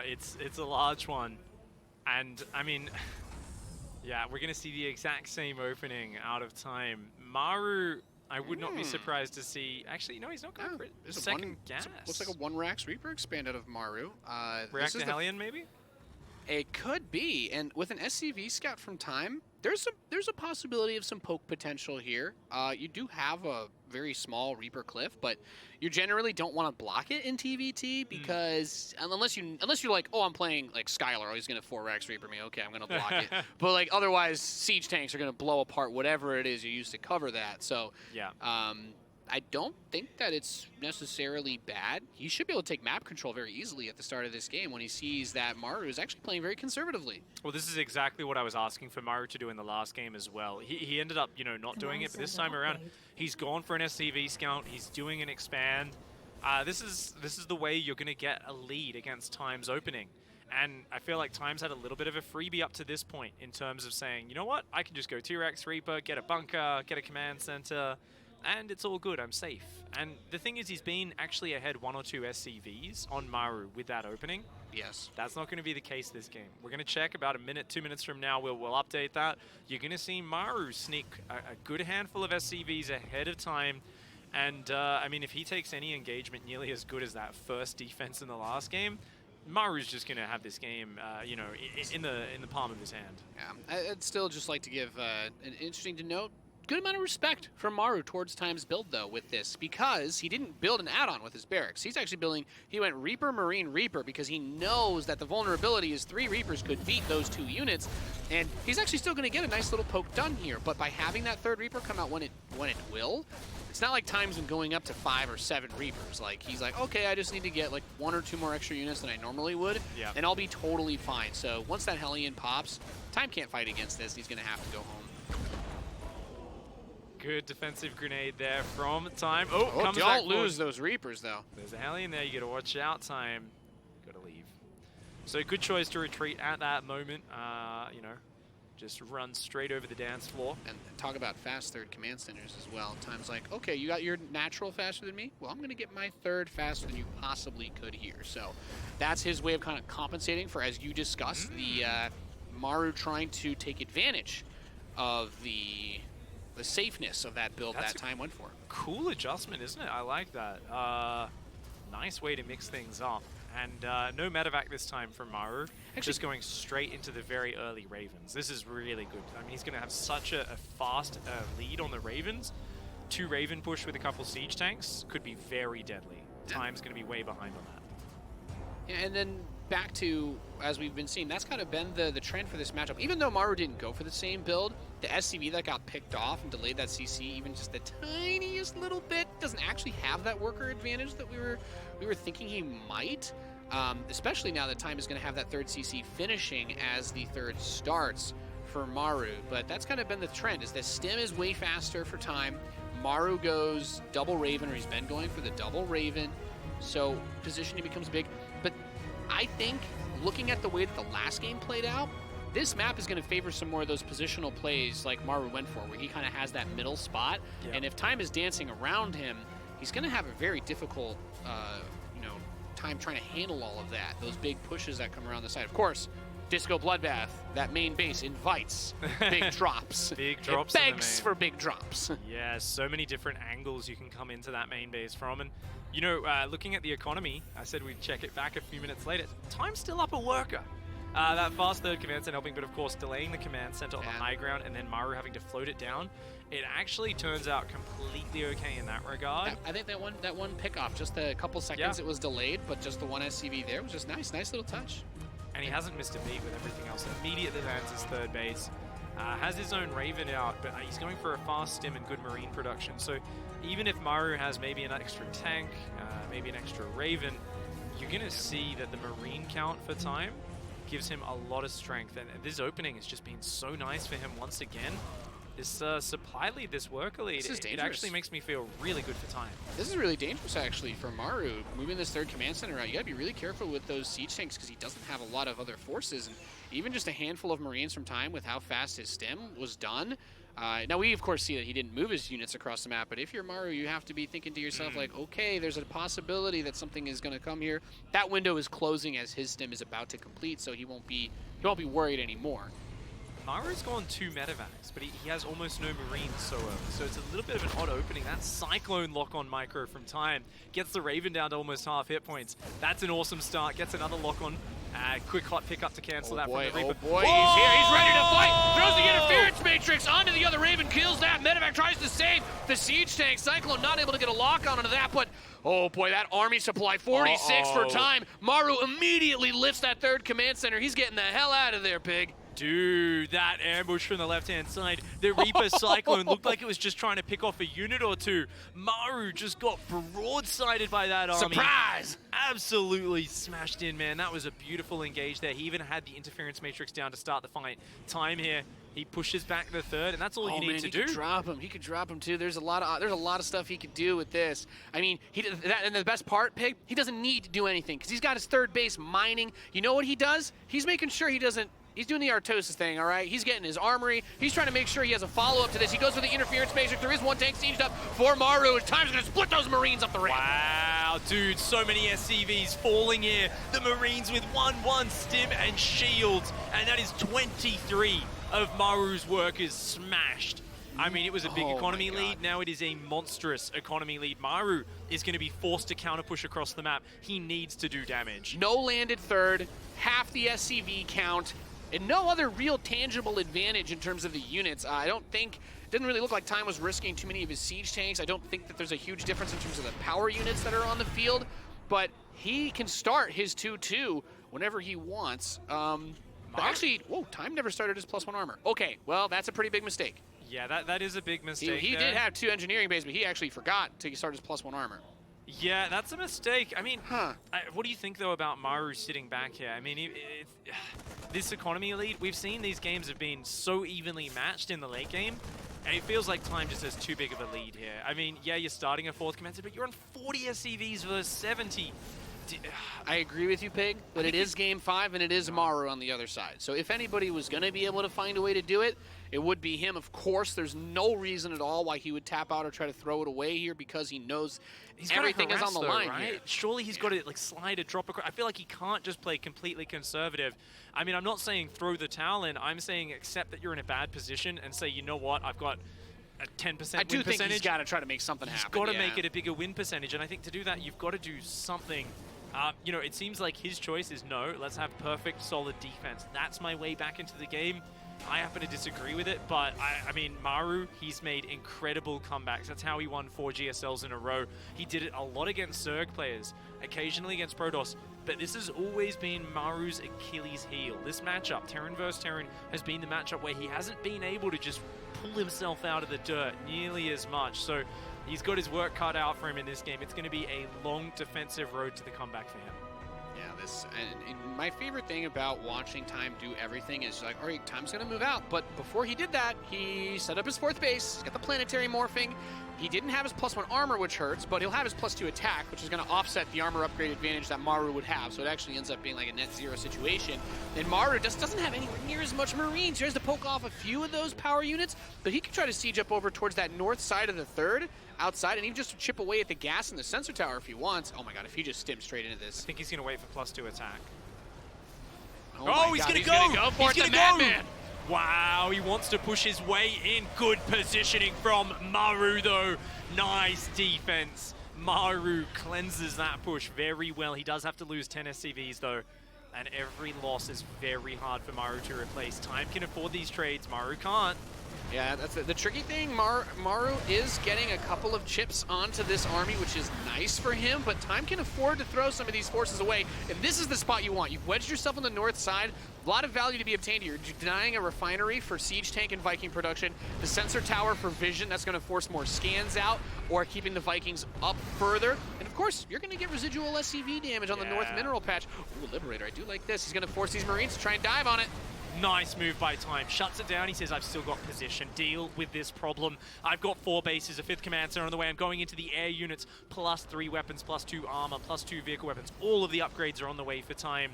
It's a large one, and I mean, yeah, we're going to see the exact same opening out of Time. Maru, I would not be surprised to see. Actually, no, he's not going for it. Second gas. Looks like a 1 Rax Reaper expand out of Maru. Reactor Hellion, maybe? It could be, and with an SCV scout from Time, there's a possibility of some poke potential here. You do have a very small Reaper cliff, but you generally don't want to block it in TVT because unless you're like, oh, I'm playing like Skylar, oh, he's gonna 4 Rax Reaper me. Okay, I'm gonna block it. But like otherwise, siege tanks are gonna blow apart whatever it is you use to cover that. So yeah. I don't think that it's necessarily bad. He should be able to take map control very easily at the start of this game when he sees that Maru is actually playing very conservatively. Well, this is exactly what I was asking for Maru to do in the last game as well. He ended up, you know, not doing it, but this time around, he's gone for an SCV scout. He's doing an expand. This is the way you're going to get a lead against Time's opening. And I feel like Time's had a little bit of a freebie up to this point in terms of saying, you know what, I can just go T-Rex Reaper, get a bunker, get a command center, and it's all good, I'm safe. And the thing is, he's been actually ahead 1 or 2 SCVs on Maru with that opening. Yes. That's not going to be the case this game. We're going to check about a minute, 2 minutes from now. We'll update that. You're going to see Maru sneak a good handful of SCVs ahead of Time. And, I mean, if he takes any engagement nearly as good as that first defense in the last game, Maru's just going to have this game, you know, in the palm of his hand. Yeah, I'd still just like to give an interesting to note. Good amount of respect from Maru towards Time's build, though, with this, because he didn't build an add-on with his barracks. He's actually building, he went Reaper, Marine, Reaper, because he knows that the vulnerability is 3 Reapers could beat those 2 units, and he's actually still going to get a nice little poke done here, but by having that 3rd Reaper come out when it will, it's not like Time's been going up to 5 or 7 Reapers. Like, he's like, okay, I just need to get like 1 or 2 more extra units than I normally would, and I'll be totally fine. So once that Hellion pops, Time can't fight against this, he's going to have to go home. Good defensive grenade there from Time. Oh, comes don't back lose forward. those Reapers, though. There's a Hellion there. You got to watch out. Time. Got to leave. So good choice to retreat at that moment. You know, just run straight over the dance floor. And talk about fast 3rd command centers as well. Time's like, okay, you got your natural faster than me? Well, I'm going to get my 3rd faster than you possibly could here. So that's his way of kind of compensating for, as you discussed, the Maru trying to take advantage of the safeness of that build that Time went for. Cool adjustment, isn't it? I like that. Nice way to mix things up. And no medevac this time from Maru. Actually, just going straight into the very early Ravens. This is really good. I mean, he's going to have such a fast lead on the Ravens. 2 Raven push with a couple siege tanks could be very deadly. Time's going to be way behind on that. Yeah, and then back to, as we've been seeing, that's kind of been the trend for this matchup. Even though Maru didn't go for the same build, the SCV that got picked off and delayed that CC even just the tiniest little bit doesn't actually have that worker advantage that we were thinking he might. Especially now that Time is going to have that 3rd CC finishing as the 3rd starts for Maru. But that's kind of been the trend, is that Stim is way faster for Time. Maru goes double Raven, or he's been going for the double Raven. So positioning becomes big. But I think, looking at the way that the last game played out, this map is going to favor some more of those positional plays like Maru went for, where he kind of has that middle spot. Yeah. And if Time is dancing around him, he's going to have a very difficult, you know, time trying to handle all of that, those big pushes that come around the side. Of course, Disco Bloodbath, that main base, invites big drops. Big drops. It begs for big drops. Yeah, so many different angles you can come into that main base from. And, you know, looking at the economy, I said we'd check it back a few minutes later. Time's still up a worker. That fast 3rd command center helping, but of course delaying the command center on the high ground and then Maru having to float it down. It actually turns out completely okay in that regard. I think that one pickoff, just a couple seconds it was delayed, but just the one SCV there was just nice little touch. And he hasn't missed a beat with everything else. Immediately lands his 3rd base. Has his own Raven out, but he's going for a fast stim and good Marine production. So even if Maru has maybe an extra tank, maybe an extra Raven, you're going to see that the Marine count for Time gives him a lot of strength. And this opening has just been so nice for him once again. This supply lead, this worker lead, it actually makes me feel really good for Time. This is really dangerous, actually, for Maru. Moving this 3rd command center out, you gotta be really careful with those siege tanks because he doesn't have a lot of other forces. And even just a handful of Marines from Time with how fast his stim was done. Now, we, of course, see that he didn't move his units across the map, but if you're Maru, you have to be thinking to yourself, like, okay, there's a possibility that something is going to come here. That window is closing as his stim is about to complete, so he won't be worried anymore. Maru's gone 2 medevacs, but he has almost no Marines so early, so it's a little bit of an odd opening. That Cyclone lock-on micro from Time gets the Raven down to almost half hit points. That's an awesome start, gets another lock-on. Quick hot pick up to cancel that from the Reaper. Oh boy, he's here, he's ready to fight! Throws the interference matrix onto the other Raven, kills that. Medevac tries to save the siege tank. Cyclone not able to get a lock-on onto that, but oh boy, that army supply, 46 for Time. Maru immediately lifts that 3rd command center. He's getting the hell out of there, Pig. Dude, that ambush from the left-hand side. The Reaper Cyclone looked like it was just trying to pick off a unit or 2. Maru just got broadsided by that army. Surprise! Absolutely smashed in, man. That was a beautiful engage there. He even had the interference matrix down to start the fight. Time here, he pushes back the 3rd, and that's all you need to do. He could drop him too. There's a lot of stuff he could do with this. I mean, and the best part, Pig, he doesn't need to do anything because he's got his 3rd base mining. You know what he does? He's making sure he doesn't. He's doing the Artosis thing, all right? He's getting his armory. He's trying to make sure he has a follow-up to this. He goes for the interference matrix. There is one tank sieged up for Maru. Time's going to split those Marines up the ramp. Wow, dude, so many SCVs falling here. The Marines with 1-1 stim and shields, and that is 23 of Maru's workers smashed. I mean, it was a big Oh economy my lead. God. Now it is a monstrous economy lead. Maru is going to be forced to counter push across the map. He needs to do damage. No landed third, half the SCV count, and no other real tangible advantage in terms of the units. I don't think, it didn't really look like Time was risking too many of his siege tanks. I don't think that there's a huge difference in terms of the power units that are on the field, but he can start his 2-2 whenever he wants. But actually, whoa, Time never started his +1 armor. Okay, well, that's a pretty big mistake. Yeah, that is a big mistake. He did have 2 engineering bays, but he actually forgot to start his +1 armor. Yeah, that's a mistake. I mean, Huh. What do you think, though, about Maru sitting back here? I mean, this economy lead, we've seen these games have been so evenly matched in the late game, and it feels like Time just has too big of a lead here. I mean, yeah, you're starting a 4th Commencer, but you're on 40 SCVs versus 70. I agree with you, Pig, but it is Game 5, and it is Maru on the other side. So if anybody was going to be able to find a way to do it, it would be him. Of course, there's no reason at all why he would tap out or try to throw it away here because he knows everything is on the line right? here. Surely he's got to like slide a drop across. I feel like he can't just play completely conservative. I mean, I'm not saying throw the towel in. I'm saying accept that you're in a bad position and say, you know what, I've got a 10% win percentage. I do think he's got to try to make something happen. He's got to make it a bigger win percentage, and I think to do that, you've got to do something. You know, it seems like his choice is no, let's have perfect, solid defense. That's my way back into the game. I happen to disagree with it, but I mean, Maru, he's made incredible comebacks. That's how he won 4 GSLs in a row. He did it a lot against Zerg players, occasionally against Protoss, but this has always been Maru's Achilles heel. This matchup, Terran versus Terran, has been the matchup where he hasn't been able to just pull himself out of the dirt nearly as much. So he's got his work cut out for him in this game. It's going to be a long defensive road to the comeback for him. Yeah, and my favorite thing about watching Time do everything is like, all right, Time's going to move out. But before he did that, he set up his 4th base, he's got the planetary morphing. He didn't have his +1 armor, which hurts, but he'll have his +2 attack, which is going to offset the armor upgrade advantage that Maru would have. So it actually ends up being like a net 0 situation. And Maru just doesn't have anywhere near as much Marines. He tries to poke off a few of those power units, but he can try to siege up over towards that north side of the 3rd, outside, and even just chip away at the gas in the sensor tower if he wants. Oh my god, if he just stims straight into this. I think he's going to wait for +2 attack. Oh, he's God, going to go for it, the madman. Wow, he wants to push his way in. Good positioning from Maru, though. Nice defense. Maru cleanses that push very well. He does have to lose 10 SCVs, though. And every loss is very hard for Maru to replace. Time can afford these trades. Maru can't. Yeah, that's the tricky thing. Maru is getting a couple of chips onto this army, which is nice for him, but Time can afford to throw some of these forces away. And this is the spot you want. You've wedged yourself on the north side. A lot of value to be obtained here. You're denying a refinery for siege tank and Viking production. The sensor tower for vision, that's going to force more scans out, or keeping the Vikings up further. And of course, you're going to get residual SCV damage on the north mineral patch. Ooh, Liberator, I do like this. He's going to force these Marines to try and dive on it. Nice move by Time. Shuts it down. He says, I've still got position. Deal with this problem. I've got 4 bases, a 5th command center on the way. I'm going into the air units, +3 weapons, +2 armor, +2 vehicle weapons. All of the upgrades are on the way for Time.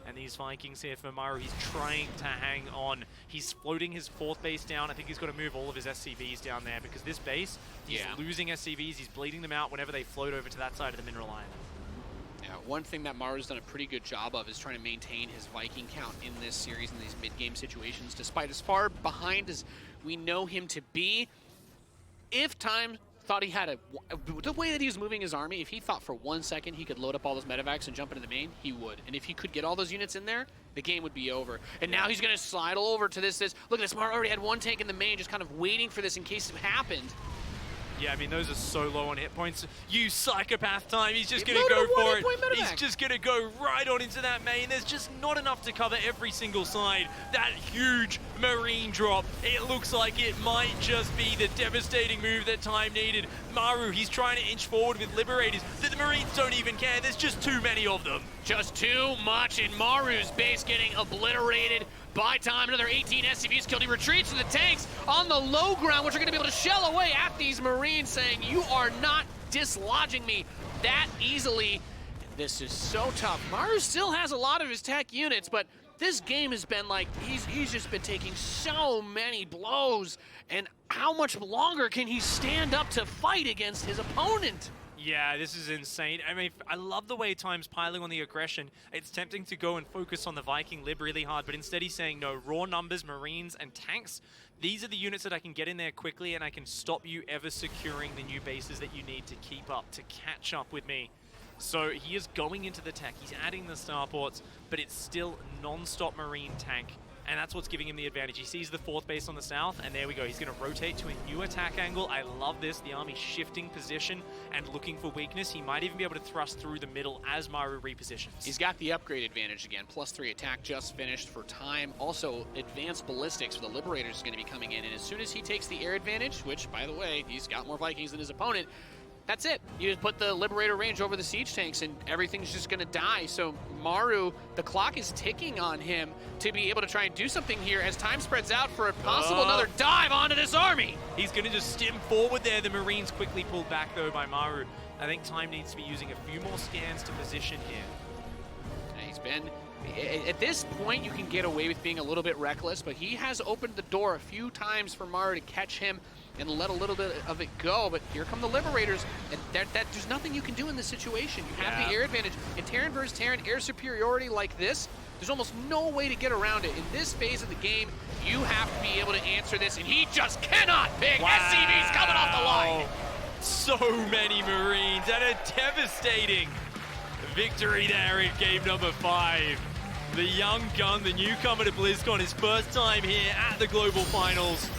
And these Vikings here for Maru, he's trying to hang on. He's floating his 4th base down. I think he's got to move all of his SCVs down there because this base, he's losing SCVs. He's bleeding them out whenever they float over to that side of the mineral line. Yeah, one thing that Maru's done a pretty good job of is trying to maintain his Viking count in this series, in these mid-game situations, despite as far behind as we know him to be. If Time thought he had the way that he was moving his army, if he thought for 1 second he could load up all those medevacs and jump into the main, he would. And if he could get all those units in there, the game would be over. And now he's going to slide over to this. Look at this, Maru already had 1 tank in the main, just kind of waiting for this in case it happened. Yeah, I mean, those are so low on hit points. You psychopath Time, he's just going to go for it. He's just going to go right on into that main. There's just not enough to cover every single side. That huge Marine drop, it looks like it might just be the devastating move that Time needed. Maru, he's trying to inch forward with Liberators. The Marines don't even care. There's just too many of them. Just too much, and Maru's base getting obliterated by Time. Another 18 SCVs killed. He retreats to the tanks on the low ground, which are going to be able to shell away at these Marines, saying, you are not dislodging me that easily. This is so tough. Maru still has a lot of his tech units, but this game has been like, he's just been taking so many blows, and how much longer can he stand up to fight against his opponent? Yeah, this is insane. I mean, I love the way Time's piling on the aggression. It's tempting to go and focus on the Viking Lib really hard, but instead he's saying, no, raw numbers, Marines, and tanks. These are the units that I can get in there quickly, and I can stop you ever securing the new bases that you need to keep up, to catch up with me. So he is going into the tech. He's adding the starports, but it's still non-stop Marine tank. And that's what's giving him the advantage. He sees the 4th base on the south, and there we go. He's going to rotate to a new attack angle. I love this. The army shifting position and looking for weakness. He might even be able to thrust through the middle as Maru repositions. He's got the upgrade advantage again. +3 attack just finished for Time. Also, advanced ballistics for the Liberators is going to be coming in. And as soon as he takes the air advantage, which, by the way, he's got more Vikings than his opponent, that's it. You just put the Liberator range over the siege tanks and everything's just going to die. So Maru, the clock is ticking on him to be able to try and do something here as time spreads out for a possible another dive onto this army. He's going to just stim forward there. The Marines quickly pulled back, though, by Maru. I think Time needs to be using a few more scans to position here. He's been... At this point, you can get away with being a little bit reckless, but he has opened the door a few times for Maru to catch him and let a little bit of it go. But here come the Liberators, and there's nothing you can do in this situation. You have the air advantage. In Terran versus Terran air superiority like this, there's almost no way to get around it. In this phase of the game, you have to be able to answer this, and he just cannot pick. SCV's coming off the line. So many Marines, and a devastating victory there in game number 5. The young gun, the newcomer to BlizzCon, his first time here at the Global Finals.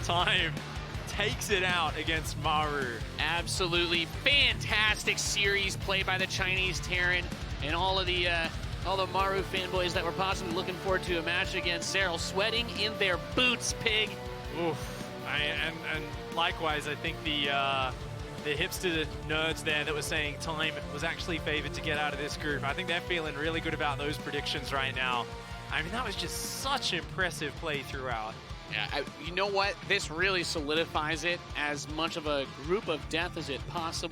Time takes it out against Maru. Absolutely fantastic series play by the Chinese Terran, and all the Maru fanboys that were possibly looking forward to a match against Cyril sweating in their boots, Pig. Oof. And likewise, I think the hipster nerds there that were saying Time was actually favored to get out of this group, I think they're feeling really good about those predictions right now. I mean, that was just such impressive play throughout. Yeah, you know what? This really solidifies it as much of a group of death as it possibly